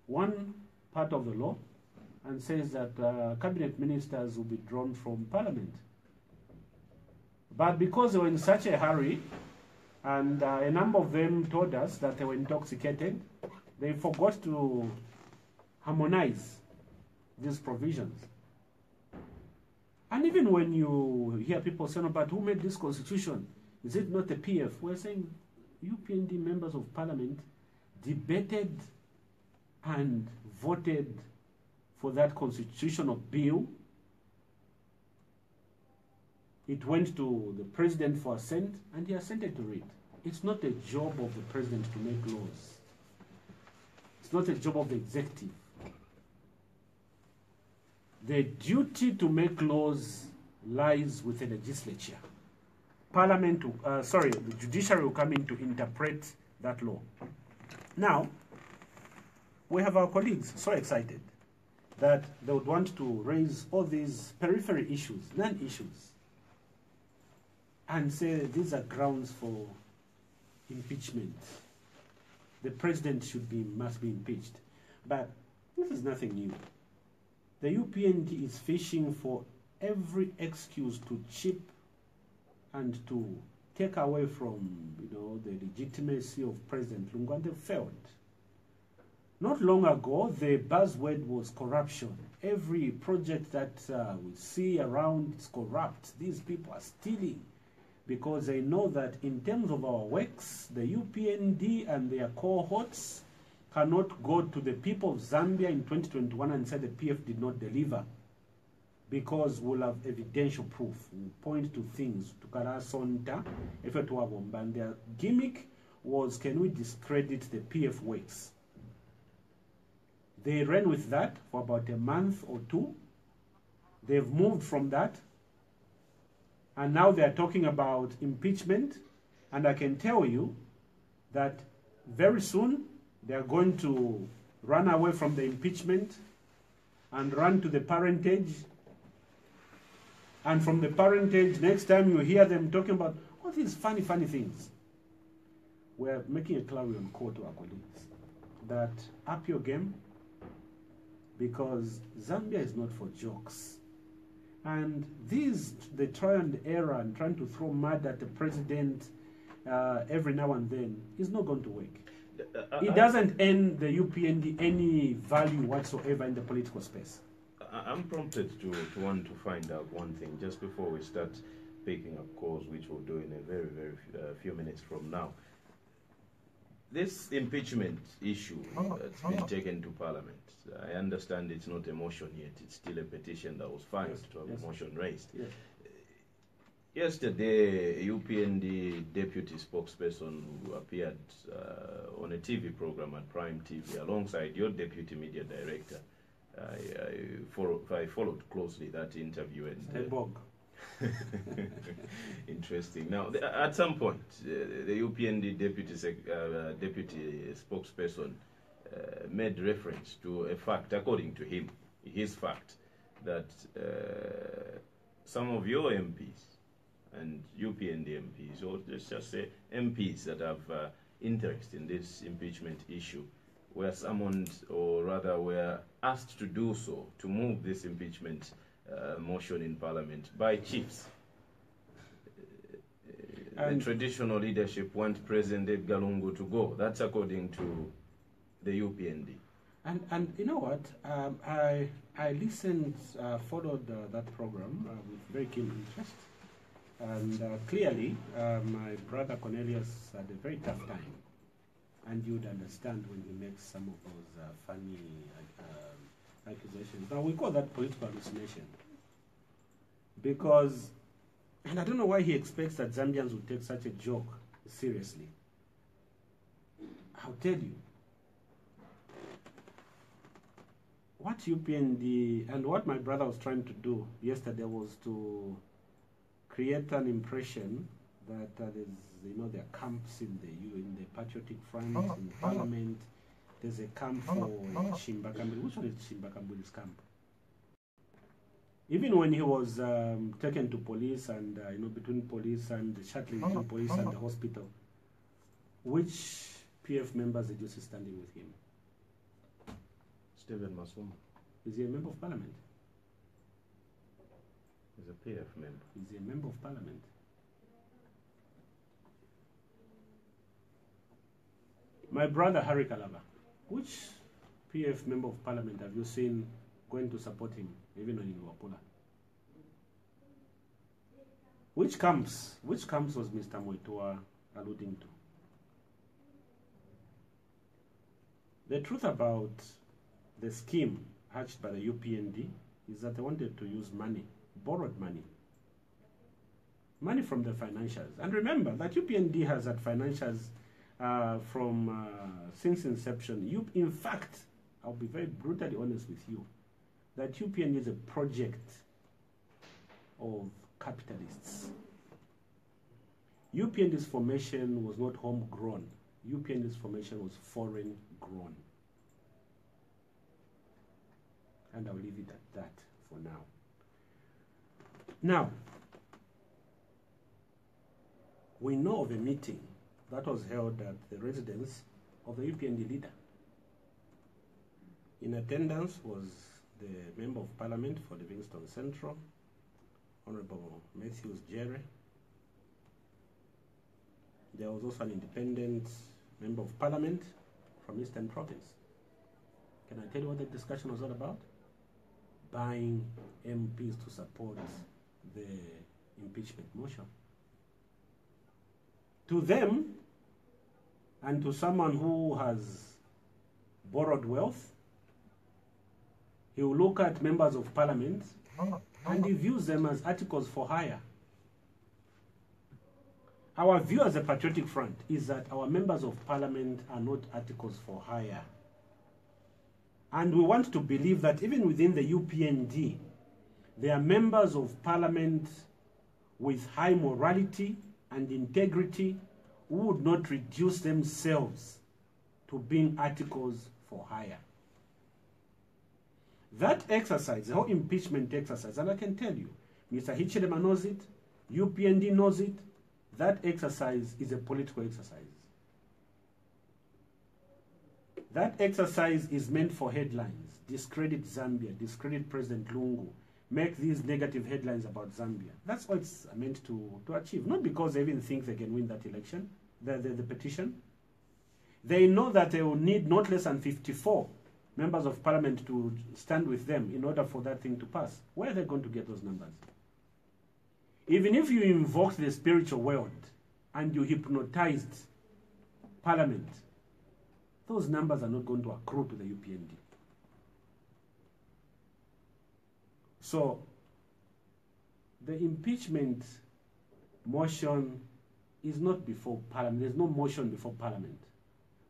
one part of the law and says that cabinet ministers will be drawn from parliament. But because they were in such a hurry, and a number of them told us that they were intoxicated, they forgot to harmonize these provisions. And even when you hear people saying, but who made this constitution? Is it not the PF? We're saying UPND members of parliament debated and voted for that constitutional bill. It went to the president for assent, and he assented to it. It's not the job of the president to make laws. It's not the job of the executive. The duty to make laws lies with the legislature. Parliament, the judiciary will come in to interpret that law. Now, we have our colleagues so excited that they would want to raise all these periphery issues, non-issues, and say these are grounds for impeachment. The president must be impeached. But this is nothing new. The UPND is fishing for every excuse to chip and to take away from, the legitimacy of President Lungu, and they failed. Not long ago, the buzzword was corruption. Every project that we see around is corrupt. These people are stealing, because they know that in terms of our works, the UPND and their cohorts cannot go to the people of Zambia in 2021 and say the PF did not deliver, because we'll have evidential proof. We'll point to things, to Karasonta, Efetuabomba, and their gimmick was, can we discredit the PF works? They ran with that for about a month or two. They've moved from that, and now they're talking about impeachment, and I can tell you that very soon they're going to run away from the impeachment and run to the parentage. And from the parentage, next time you hear them talking about all these funny things, we're making a clarion call to our colleagues that up your game, because Zambia is not for jokes. And the trial and error and trying to throw mud at the president every now and then is not going to work. It doesn't earn the UPND any value whatsoever in the political space. I'm prompted to want to find out one thing just before we start picking up calls, which we'll do in a very few minutes from now. This impeachment issue that's been taken to Parliament, I understand it's not a motion yet. It's still a petition that was filed to have a motion raised. Yes. Yesterday, UPND deputy spokesperson who appeared on a TV program at Prime TV alongside your deputy media director. I followed closely that interview. Interesting. Now, at some point, the UPND deputy spokesperson made reference to a fact, according to him, his fact, that some of your MPs and UPND MPs, or let's just say MPs that have interest in this impeachment issue, were summoned, or rather were asked to do so, to move this impeachment motion in Parliament by chiefs. The traditional leadership want President Edgar Lungu to go. That's according to the UPND. And you know what? I listened, followed that program with very keen interest. And clearly, my brother Cornelius had a very tough time. And you'd understand when he makes some of those funny accusations. Now, we call that political hallucination. Because, and I don't know why he expects that Zambians will take such a joke seriously. I'll tell you. What UPND and what my brother was trying to do yesterday was to create an impression that there's, there are camps in the Patriotic Front, in Parliament. There's a camp for Chimbakambuli. Which one is Chimbakambuli's camp? Even when he was taken to police and, between police and the shuttling between police and the hospital, which PF members that used to standing with him? Stephen Masuma Is he a member of parliament? is a PF member. Is he a member of parliament? My brother Harry Kalaba, which PF member of parliament have you seen going to support him, even when in Wapula? Which camps was Mr. Moitua alluding to? The truth about the scheme hatched by the UPND is that they wanted to use money, borrowed money from the financials. And remember that UPND has had financials since inception. In fact, I'll be very brutally honest with you, that UPND is a project of capitalists. UPND's formation was not homegrown. UPND's formation was foreign grown. And I'll leave it at that for now. Now, we know of a meeting that was held at the residence of the UPND leader. In attendance was the Member of Parliament for Livingston Central, Honorable Matthews Jerry. There was also an independent Member of Parliament from Eastern Province. Can I tell you what the discussion was all about? Buying MPs to support the impeachment motion. To them, and to someone who has borrowed wealth, he will look at members of parliament and he views them as articles for hire. Our view as a Patriotic Front is that our members of parliament are not articles for hire. And we want to believe that even within the UPND, there are members of parliament with high morality and integrity who would not reduce themselves to being articles for hire. That exercise, the whole impeachment exercise, and I can tell you, Mr. Hichilema knows it, UPND knows it, that exercise is a political exercise. That exercise is meant for headlines. Discredit Zambia, discredit President Lungu, make these negative headlines about Zambia. That's what it's meant to achieve. Not because they even think they can win that election, the petition. They know that they will need not less than 54 members of parliament to stand with them in order for that thing to pass. Where are they going to get those numbers? Even if you invoke the spiritual world and you hypnotized parliament, those numbers are not going to accrue to the UPND. So, the impeachment motion is not before parliament. There's no motion before parliament.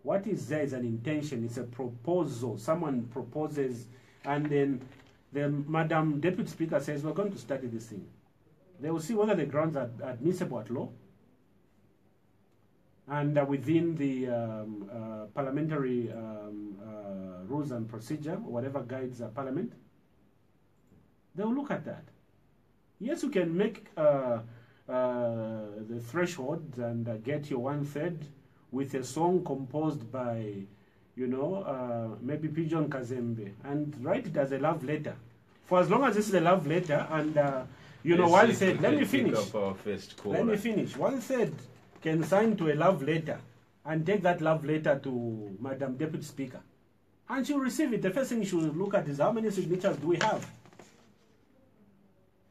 What is there is an intention, it's a proposal. Someone proposes, and then the Madam Deputy Speaker says, we're going to study this thing. They will see whether the grounds are admissible at law, and within the parliamentary rules and procedure, whatever guides parliament, they will look at that. Yes, you can make the threshold and get your 1/3 with a song composed by, maybe Pigeon Kazembe, and write it as a love letter. For as long as this is a love letter, and, one said, let me finish. Let me finish. 1/3 can sign to a love letter and take that love letter to Madam Deputy Speaker. And she'll receive it. The first thing she'll look at is how many signatures do we have?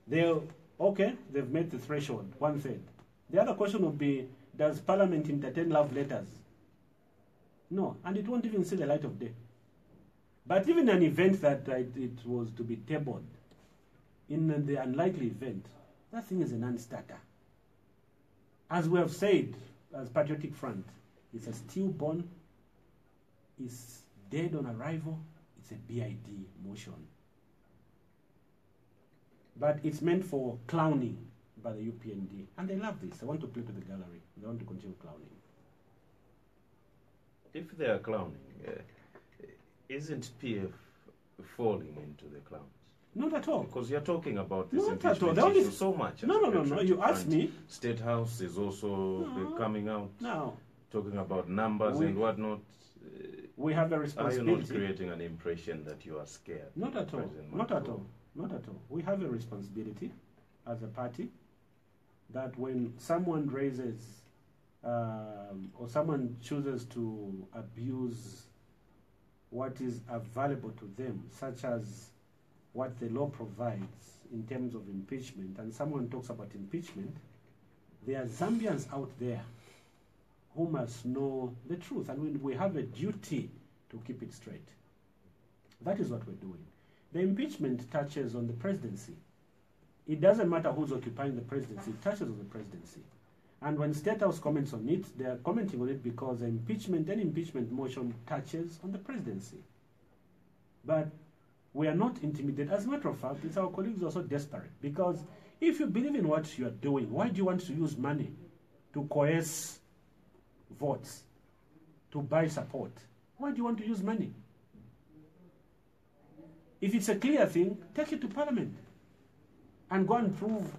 They've met the threshold, 1/3. The other question would be, does Parliament entertain love letters? No, and it won't even see the light of day. But even an event that it was to be tabled, in the unlikely event, that thing is a non-starter. As we have said, as Patriotic Front, it's a stillborn, it's dead on arrival, it's a BID motion. But it's meant for clowning by the UPND. And they love this. They want to play to the gallery. They want to continue clowning. If they are clowning, isn't PF falling into the clowns? Not at all. Because you're talking about this Not at all. impeachment issue so much. No. You asked me. State House is also coming out talking about numbers and whatnot. We have a Are you responsibility. not creating an impression that you are scared? Not at all. President Not at Macron? all. Not at all. We have a responsibility as a party that when someone raises or someone chooses to abuse what is available to them, such as what the law provides in terms of impeachment, and someone talks about impeachment, there are Zambians out there who must know the truth, and we have a duty to keep it straight. That is what we're doing. The impeachment touches on the presidency. It doesn't matter who's occupying the presidency, it touches on the presidency. And when State House comments on it, they are commenting on it because any impeachment motion touches on the presidency. But we are not intimidated. As a matter of fact, it's our colleagues also desperate, because if you believe in what you are doing, why do you want to use money to coerce votes, to buy support? Why do you want to use money? If it's a clear thing, take it to Parliament and go and prove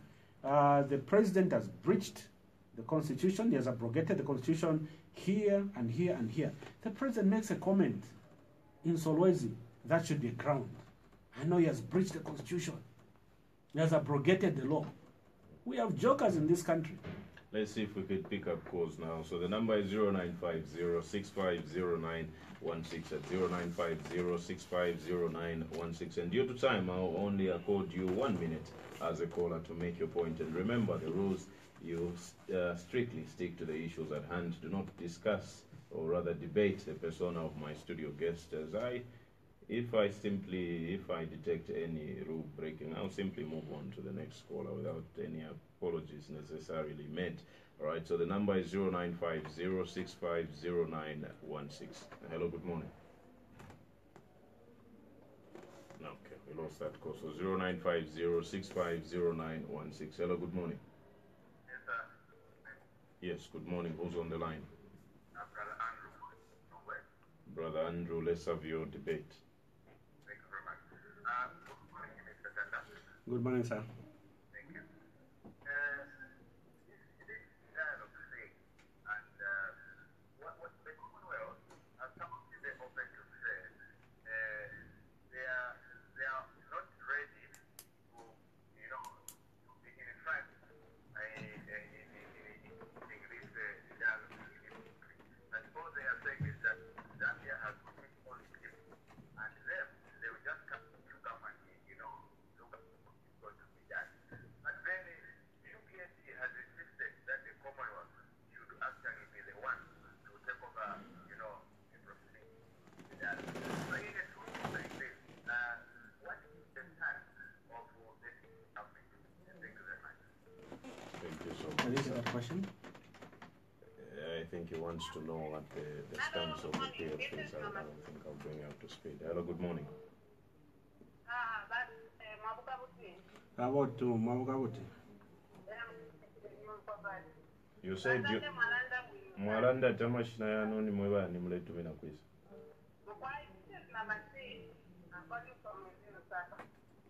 the president has breached the Constitution, he has abrogated the Constitution here and here and here. The president makes a comment in Solwezi, that should be a ground. I know he has breached the Constitution. He has abrogated the law. We have jokers in this country. Let's see if we could pick up calls now. So the number is 0950-650916 at 0950-650916. And due to time, I'll only accord you 1 minute as a caller to make your point. And remember the rules, you strictly stick to the issues at hand. Do not discuss or rather debate the persona of my studio guest, as if I detect any rule breaking, I'll simply move on to the next caller without any apologies necessarily made. All right, so the number is 0950-650916. Hello, good morning. Okay, we lost that call. So 0950-650916. Hello, good morning. Yes, sir. Yes, good morning. Who's on the line? Brother Andrew. Brother Andrew, let's have your debate. Thank you very much. Good morning, Mr. Chanda. Good morning, sir. Thank you. This dialogue today, and what the Commonwealth has come up with the open to say, they are not ready to, to be in front in this dialogue. And all they are saying is that Zambia has put all its people, and them, they will just come and look at what's going to be done. But then UPND has insisted that the Commonwealth should actually be the one to take over, the proceedings. So in a truth like this, what is the stand of this government? Thank you very much. Thank you so Can much. you answer that question? I think he wants to know what the stance of the PFs are. I don't think I'll bring you up to speed. Hello, good morning. About to Mawukabuti. You said you Mwalanda tamashina yano ni mweba ni mletu mina quiz.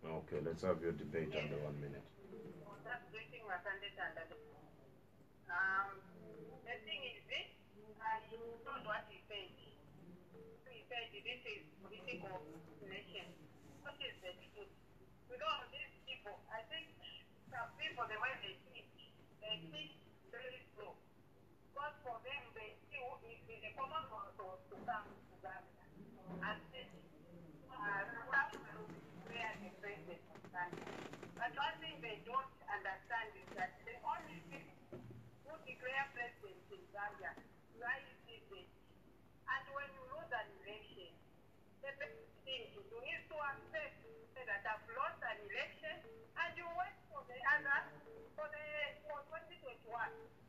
Okay, let's have your debate under 1 minute. The thing is this, you told what he said. He said this is political nation. What is the truth? These people, I think some people, the way they think very slow. Because for them, they still, if the common one to come to Ghana, and this, where the president is standing. But one thing they don't understand is that the only people who declare president in Zambia right is it. And when you lose an election, the best thing to do is to accept that I've lost an election and you wait for the other for 2021.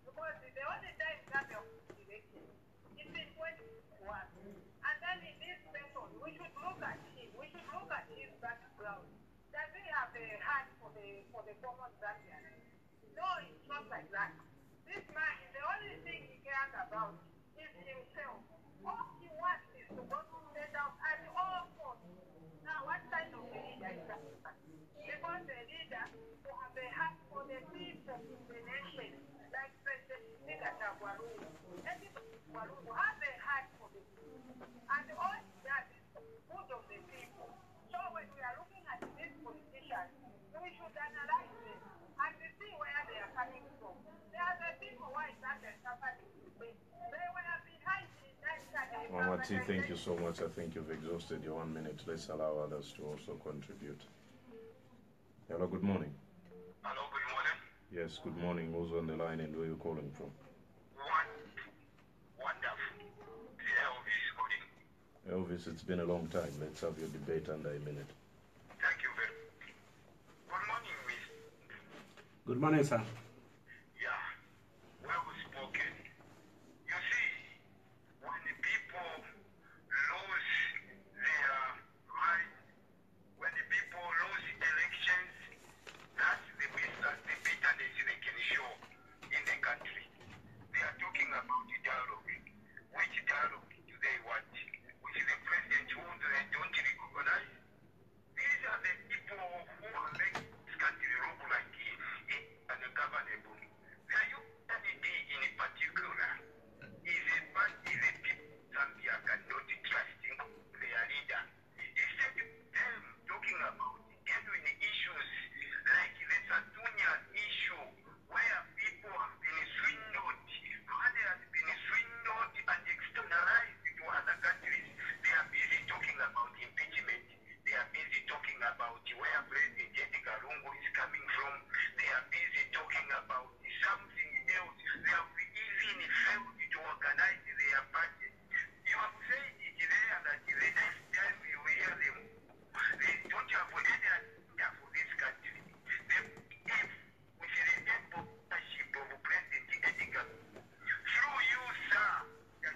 Because the only time Zambia wins election is in 2021. And then in this person, we should look at him. We should look at his background. Does he have a heart for the common Zambian? No, it's not like that. This man, the only thing he cares about is himself. All he wants is to go to State House at all costs. Now, what kind of a leader is that? Because the leader who have a heart for the people in the nation, like President Sigata Waru, everybody Mama T, thank you so much. I think you've exhausted your 1 minute. Let's allow others to also contribute. Hello, good morning. Hello, good morning. Yes, good morning. Who's on the line and where are you calling from? Wonderful. Elvis calling. Elvis, it's been a long time. Let's have your debate under a minute. Thank you very much. Good morning, Miss. Good morning, sir. Yeah, well spoken. You see, when the people lose their right, when the people lose elections, that's the bitterness they can show in the country. They are talking about the dialogue. Which dialogue do they want? Which is the president who they don't recognize? These are the people who are making this country look like ungovernable. Their unity in particular is a people Zambia cannot trust in their leader. Instead of them talking about genuine issues like the Satunya issue, where people have been swindled, money has been swindled and externalized to other countries. They are busy talking about impeachment. They are busy talking about where President Edgar Lungu is coming from. They are busy talking about something else. They have even failed to organize their budget. You have said it there that the next time you hear them, they don't have any agenda for this country. They give with the leadership of President Edgar. Through you, sir,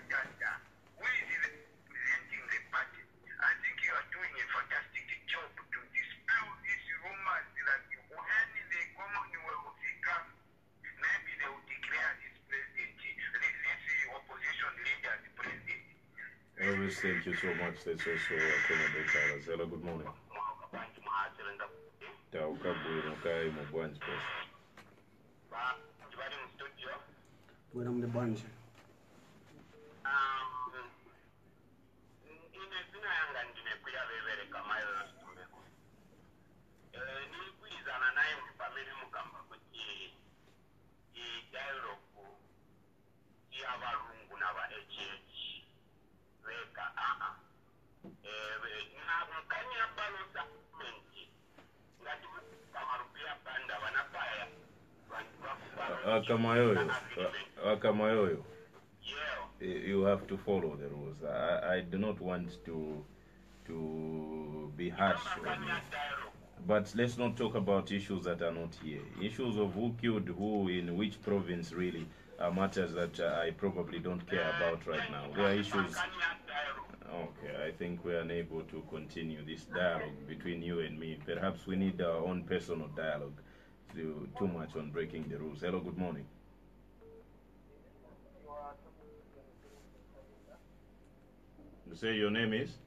Chanda, who is representing the party, I think you are doing a fantastic job to dispel these rumors that when the Commonwealth comes, maybe they will declare this president, this opposition leader as president. Elvis, thank you so much. Let's also accommodate others. Hello, good morning. Taukabwino kai mubwanji boss. Bali mu studio. Bwera mu bwanje. Ine zina yanga ndine kuya bebere kamayo tumeko. Nilikuizana naye mfamili mukamba kuti dialogue y'abalungu n'aba HH weka mukanya balo supplement ngati kamarupia banda wanapaya Akamayoyo, yeah. you have to follow the rules. I do not want to be harsh on you. But let's not talk about issues that are not here. Issues of who killed who in which province really are matters that I probably don't care about right now. There are issues. Okay, I think we are unable to continue this dialogue between you and me. Perhaps we need our own personal dialogue. Too much on breaking the rules. Hello, good morning. You say your name is?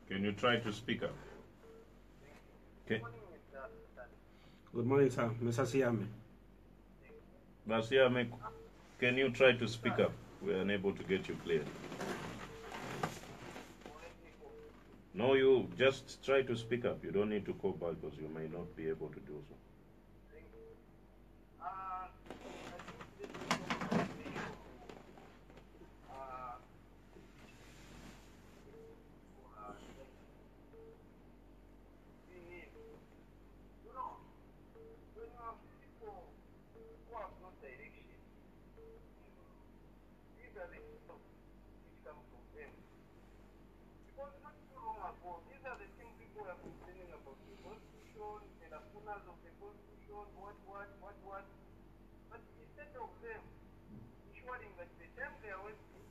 Can you try to speak up? Okay. Good morning, sir. Mr. Siame. Basiame, can you try to speak up? We are unable to get you clearly. No, you just try to speak up. You don't need to call back because you may not be able to do so. These are the things people have been saying about the constitution, the lacunas of the constitution, what. But instead of them ensuring that the time they are wasting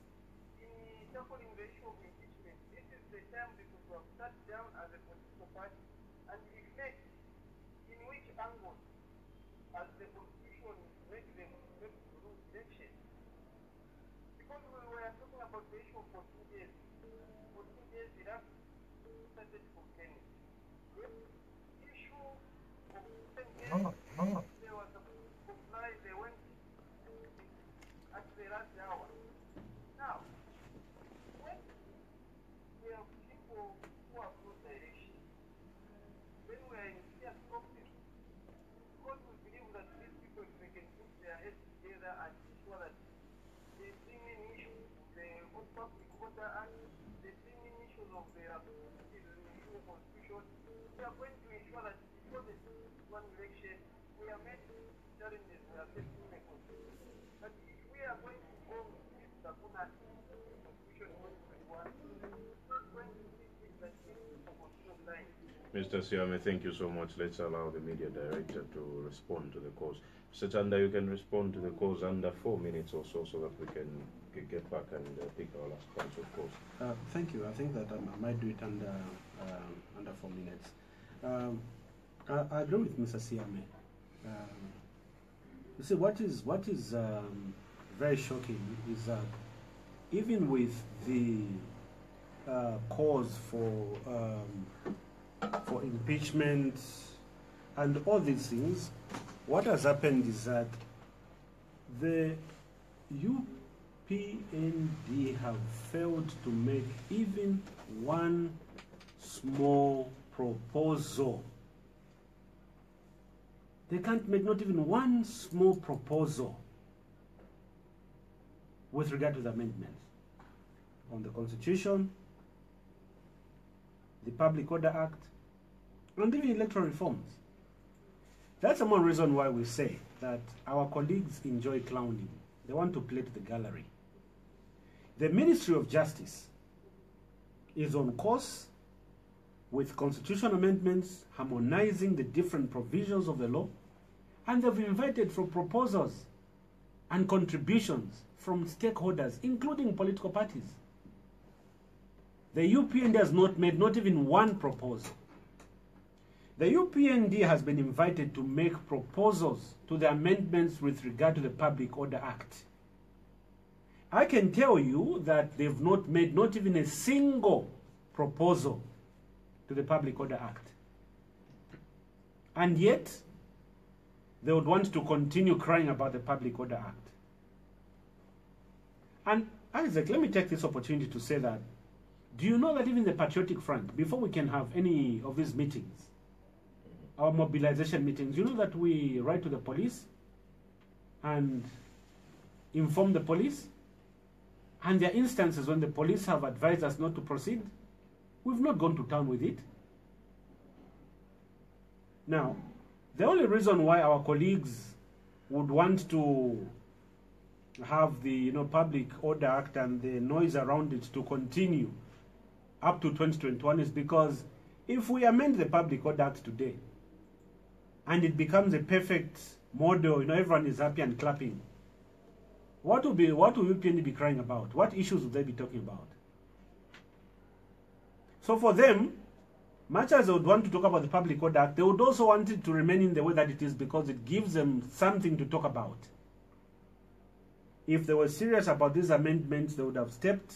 in tackling the issue of impeachment, this is the time because we have sat down as a political party and reflect in which angle as the constitution make them make to lose election. Because we were talking about the issue of 14 days. 14 days it has started complaining. The issue of 10 days, they were supposed to comply, they went at the last hour. Now, when we have people who have no direction, then we are in serious problem. Because we believe that these people, if they can put their heads together and ensure that Act, the singing issues of the issue of constitution. We are going to ensure that before the one election, we are met challenges we are facing in the constitution. But if we are going to go with this Laguna constitution 2021, it's not going to be things that we for constitution line. Mr. Siame, thank you so much. Let's allow the media director to respond to the cause. Mr. Chanda, you can respond to the cause under 4 minutes or so that we can get back and pick our last points, of course. Thank you. I think that I might do it under 4 minutes. I agree with Mr. Siame. You see, what is very shocking is that even with the cause for impeachment and all these things, what has happened is that the UPND have failed to make even one small proposal. They can't make not even one small proposal with regard to the amendments on the Constitution, the Public Order Act, and even electoral reforms. That's the one reason why we say that our colleagues enjoy clowning. They want to play to the gallery. The Ministry of Justice is on course with constitutional amendments, harmonizing the different provisions of the law, and they've invited for proposals and contributions from stakeholders, including political parties. The UPND has not made not even one proposal. The UPND has been invited to make proposals to the amendments with regard to the Public Order Act. I can tell you that they've not made not even a single proposal to the Public Order Act. And yet, they would want to continue crying about the Public Order Act. And Isaac, let me take this opportunity to say that, do you know that even the Patriotic Front, before we can have any of these meetings, our mobilization meetings, you know that we write to the police and inform the police? And there are instances when the police have advised us not to proceed. We've not gone to town with it. Now, the only reason why our colleagues would want to have the Public Order Act and the noise around it to continue up to 2021 is because if we amend the Public Order Act today and it becomes a perfect model, everyone is happy and clapping, what will UPND be crying about? What issues would they be talking about? So for them, much as they would want to talk about the Public Order Act, they would also want it to remain in the way that it is because it gives them something to talk about. If they were serious about these amendments, they would have stepped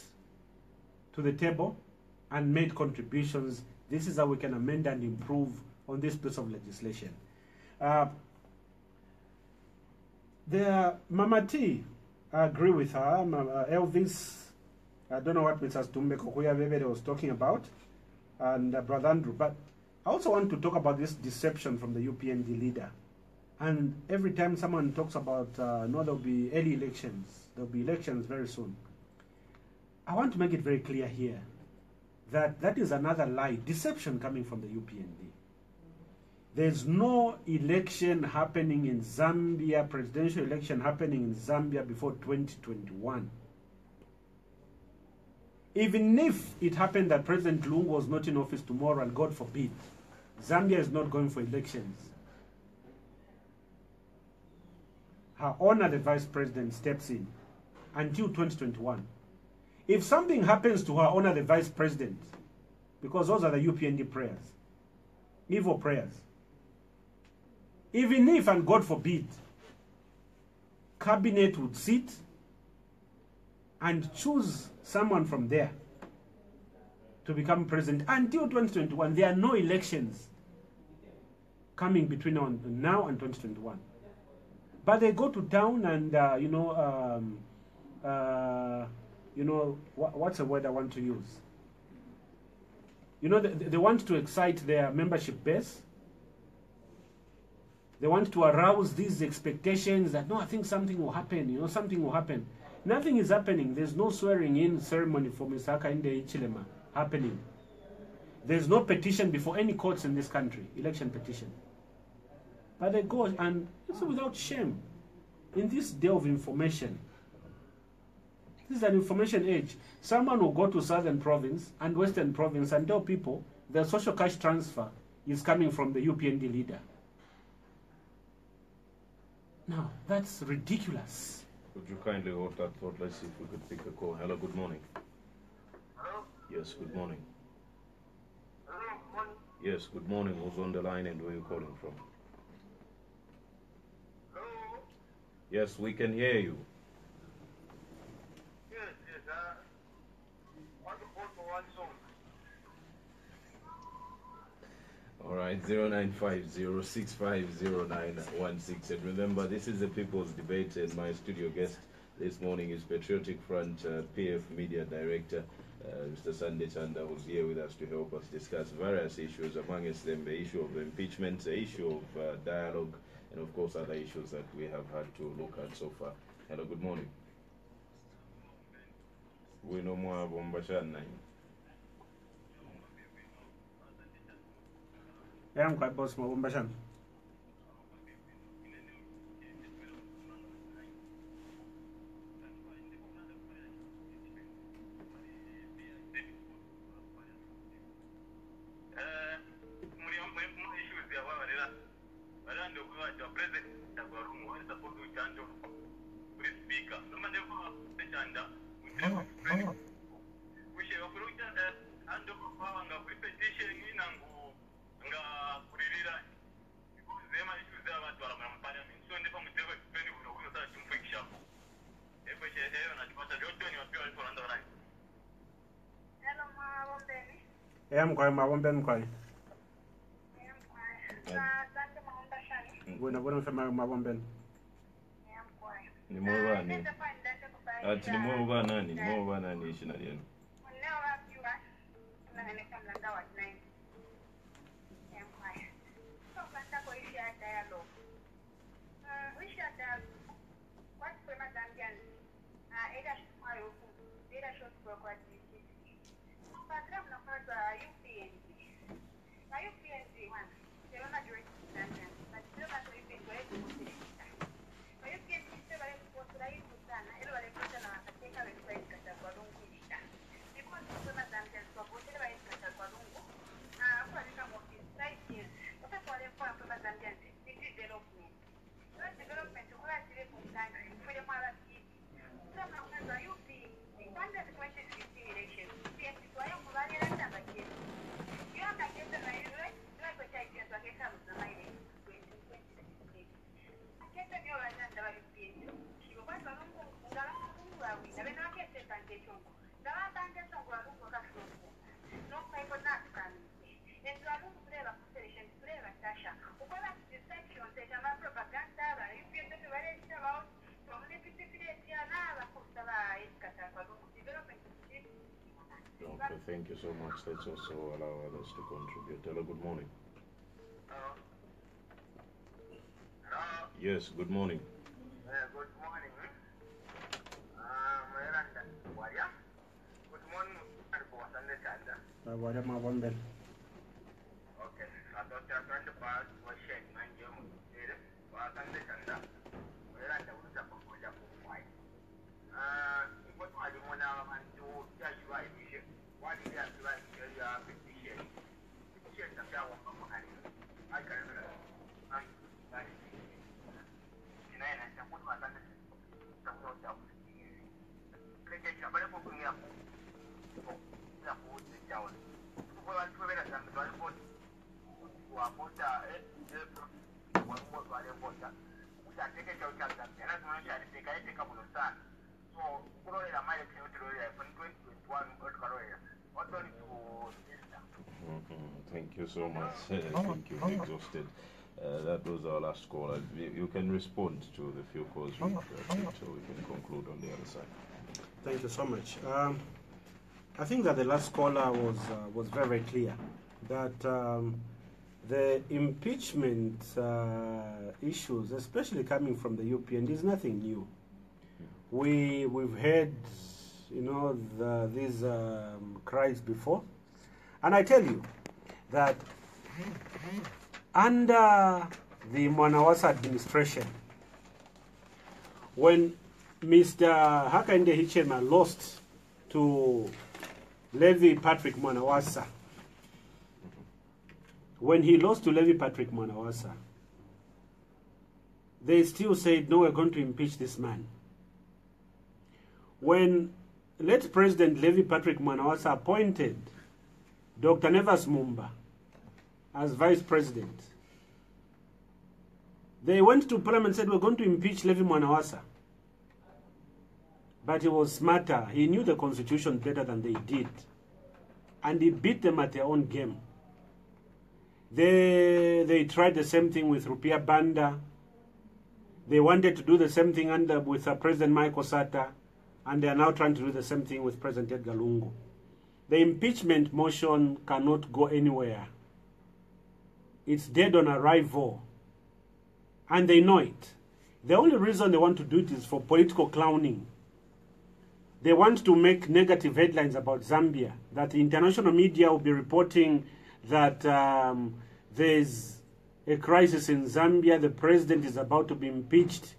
to the table and made contributions. This is how we can amend and improve on this piece of legislation. Mama T, I agree with her. Elvis, I don't know what Mrs. Tumbe was talking about, and Brother Andrew, but I also want to talk about this deception from the UPND leader. And every time someone talks about, there'll be early elections, there'll be elections very soon. I want to make it very clear here that that is another lie, deception coming from the UPND. There's no election happening in Zambia, presidential election happening in Zambia before 2021. Even if it happened that President Lungu was not in office tomorrow, and God forbid, Zambia is not going for elections. Her Honor, the Vice President, steps in until 2021. If something happens to Her Honor, the Vice President, because those are the UPND prayers, evil prayers, even if, and God forbid, cabinet would sit and choose someone from there to become president until 2021, there are no elections coming between now and 2021. But they go to town and, what's the word I want to use? They want to excite their membership base. They want to arouse these expectations that, no, I think something will happen, something will happen. Nothing is happening. There's no swearing in ceremony for Mr. Hakainde Hichilema happening. There's no petition before any courts in this country, election petition. But they go and it's without shame. In this day of information, this is an information age. Someone will go to Southern Province and Western Province and tell people the social cash transfer is coming from the UPND leader. Now, that's ridiculous. Would you kindly hold that thought? Let's see if we could pick a call. Hello, good morning. Hello? Yes, good morning. Hello, morning. Yes, good morning. Who's on the line and where are you calling from? Hello? Yes, we can hear you. Yes, I want to vote for one song. All right, 0950650916. And remember, this is the People's Debate, and my studio guest this morning is Patriotic Front PF Media Director, Mr. Chanda, who's here with us to help us discuss various issues, amongst them the issue of impeachment, the issue of dialogue, and of course other issues that we have had to look at so far. Hello, good morning. We know more about Bashar. I'm quite boss Mabumbashan. I'm quite Mabumben quite. When I went from Mabumben. Ni more nani? Ati ni more nani? Ni more nani shinarian? Okay, thank you so much. Let's also allow others to contribute. Hello, good morning. Hello? Yes, good morning. Good morning. Good morning, Chanda. What am I Mabumben? Okay, I thought you were trying to pass was sharing my German. Chanda. Thank you so much. I think you've exhausted. That was our last call. You can respond to the few calls we've taken, so we can conclude on the other side. Thank you so much. I think that the last caller was very clear that the impeachment issues, especially coming from the UPND, is nothing new. we've heard, these cries before, and I tell you that under the Mwanawasa administration, when Mr. Hakainde Hichilema lost to Levi Patrick Mwanawasa, when he lost to Levi Patrick Mwanawasa, they still said, no, we're going to impeach this man. When late President Levi Patrick Mwanawasa appointed Dr. Nevas Mumba as vice president, they went to Parliament and said, we're going to impeach Levi Mwanawasa. But he was smarter. He knew the Constitution better than they did. And he beat them at their own game. They tried the same thing with Rupiah Banda. They wanted to do the same thing with President Michael Sata. And they are now trying to do the same thing with President Edgar Lungu. The impeachment motion cannot go anywhere. It's dead on arrival. And they know it. The only reason they want to do it is for political clowning. They want to make negative headlines about Zambia, that the international media will be reporting that there's a crisis in Zambia, the president is about to be impeached.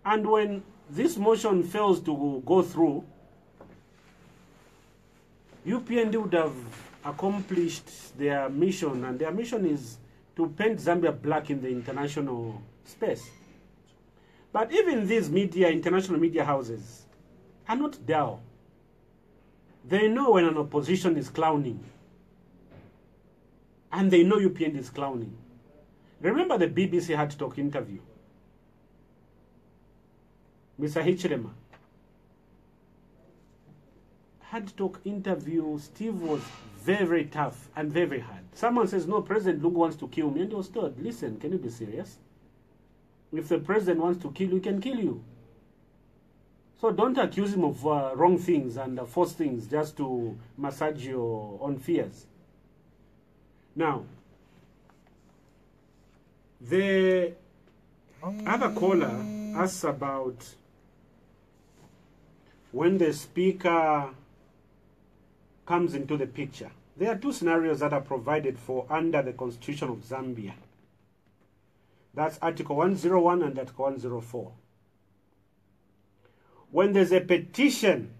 And when this motion fails to go through, UPND would have accomplished their mission, and their mission is to paint Zambia black in the international space. But even these media, international media houses, are not dull. They know when an opposition is clowning. And they know UPND is clowning. Remember the BBC Hard Talk interview? Mr. Hichilema. Hard Talk interview, Steve was very, very tough and very, very hard. Someone says, no, President Lungu wants to kill me. And he was told, listen, can you be serious? If the president wants to kill you, he can kill you. So don't accuse him of wrong things and false things just to massage your own fears. Now, the other caller asks about when the speaker comes into the picture. There are two scenarios that are provided for under the Constitution of Zambia. That's Article 101 and Article 104. When there's a petition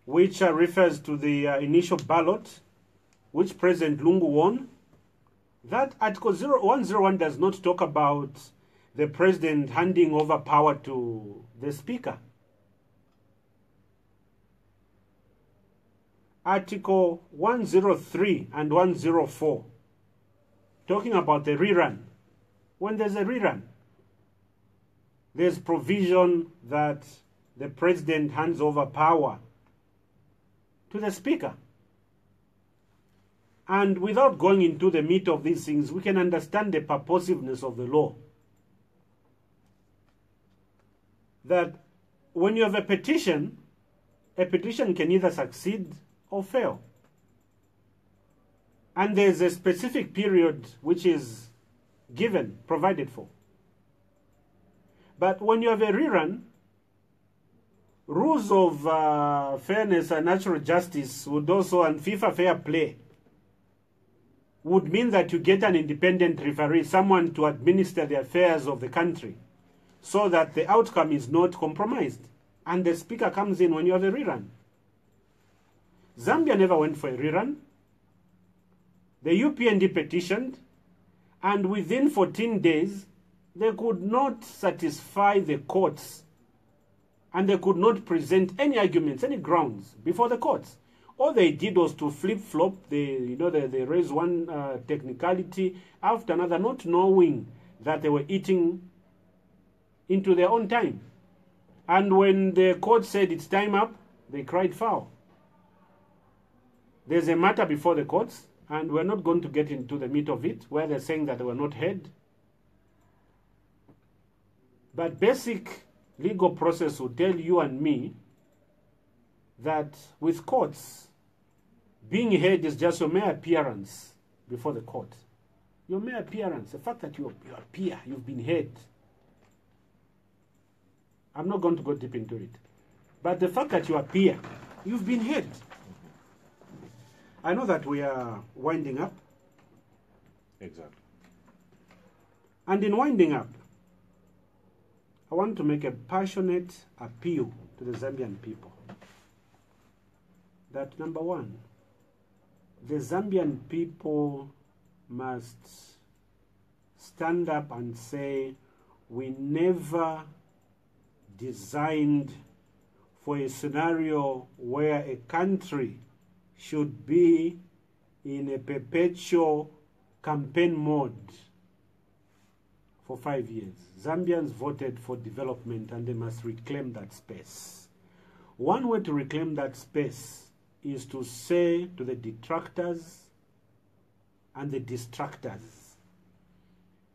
which refers to the initial ballot, which President Lungu won, that Article 101 does not talk about the president handing over power to the speaker. Article 103 and 104, talking about the rerun. When there's a rerun, there's provision that the president hands over power to the speaker. And without going into the meat of these things, we can understand the purposiveness of the law. That when you have a petition can either succeed or fail. And there's a specific period which is given, provided for. But when you have a rerun, rules of fairness and natural justice would also, and FIFA fair play, would mean that you get an independent referee, someone to administer the affairs of the country, so that the outcome is not compromised. And the speaker comes in when you have a rerun. Zambia never went for a rerun. The UPND petitioned, and within 14 days, they could not satisfy the courts, and they could not present any arguments, any grounds before the courts. All they did was to flip-flop. They raised one technicality after another, not knowing that they were eating into their own time. And when the court said it's time up, they cried foul. There's a matter before the courts, and we're not going to get into the meat of it, where they're saying that they were not heard. But basic legal process will tell you and me that with courts, being heard is just your mere appearance before the court. Your mere appearance, the fact that you appear, you've been heard. I'm not going to go deep into it. But the fact that you appear, you've been heard. I know that we are winding up. Exactly. And in winding up, I want to make a passionate appeal to the Zambian people. That number one, the Zambian people must stand up and say, we never designed for a scenario where a country should be in a perpetual campaign mode for 5 years. Zambians voted for development and they must reclaim that space. One way to reclaim that space is to say to the detractors and the distractors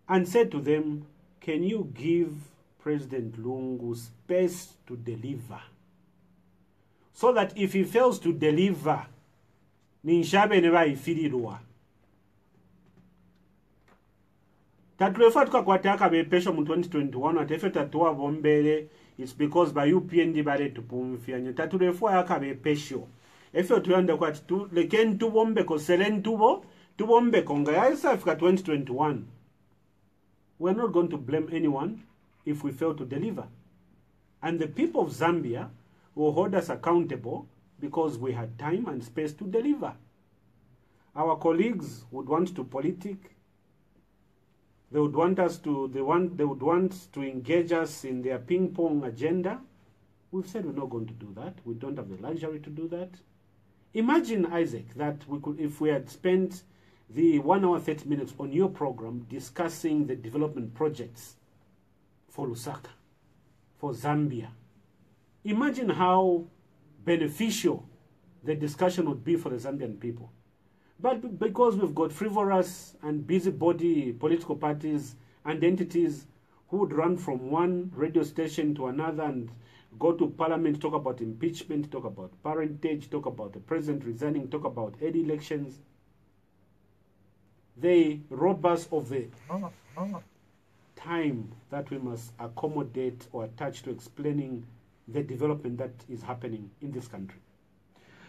and say to them, can you give President Lungu space to deliver? So that if he fails to deliver, ninshabe neba ifirirwa. Tatulefa tukakwata akabepesho mu 2021 atefe tatuwa bombele, it's because by UPND bale tupumfyanya. Tatulefa akabepesho. Efe tuyanda kwa tu leken tubombe ko selen tubombe konga ya Africa 2021. We're not going to blame anyone if we fail to deliver. And the people of Zambia will hold us accountable because we had time and space to deliver. Our colleagues would want to politic. They would want us to, they would want to engage us in their ping-pong agenda. We've said we're not going to do that. We don't have the luxury to do that. Imagine, Isaac, that we could, if we had spent the 1 hour 30 minutes on your program discussing the development projects for Lusaka, for Zambia. Imagine how beneficial the discussion would be for the Zambian people. But because we've got frivolous and busybody political parties and entities who would run from one radio station to another and go to parliament, talk about impeachment, talk about parentage, talk about the president resigning, talk about early elections, they rob us of the time that we must accommodate or attach to explaining the development that is happening in this country.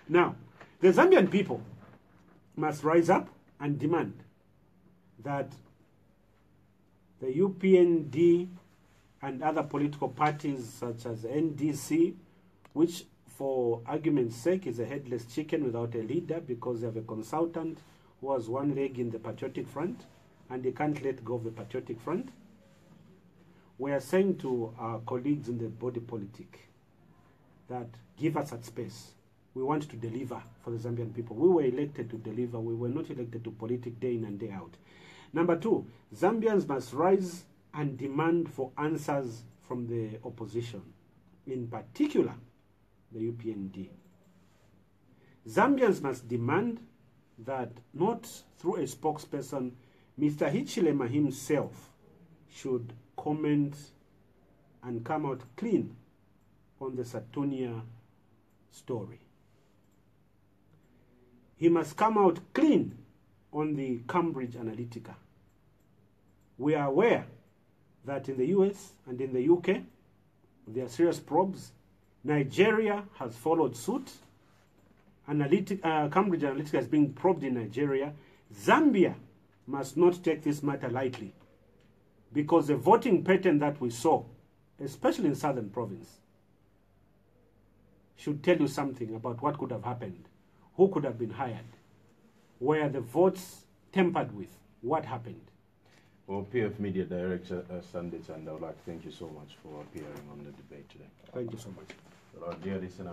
Now, the Zambian people must rise up and demand that the UPND and other political parties such as NDC, which for argument's sake is a headless chicken without a leader because they have a consultant who has one leg in the Patriotic Front and they can't let go of the Patriotic Front. We are saying to our colleagues in the body politic that give us that space. We want to deliver for the Zambian people. We were elected to deliver. We were not elected to politic day in and day out. Number two, Zambians must rise and demand for answers from the opposition, in particular the UPND. Zambians must demand that not through a spokesperson, Mr. Hichilema himself should comment and come out clean on the Satunia story. He must come out clean on the Cambridge Analytica. We are aware that in the US and in the UK, there are serious probes. Nigeria has followed suit. Cambridge Analytica is being probed in Nigeria. Zambia must not take this matter lightly because the voting pattern that we saw, especially in Southern Province, should tell you something about what could have happened, who could have been hired, where the votes tampered with, what happened. Well, PF Media Director Chanda, I would like to thank you so much for appearing on the debate today. Thank you so much. Well, our dear listener,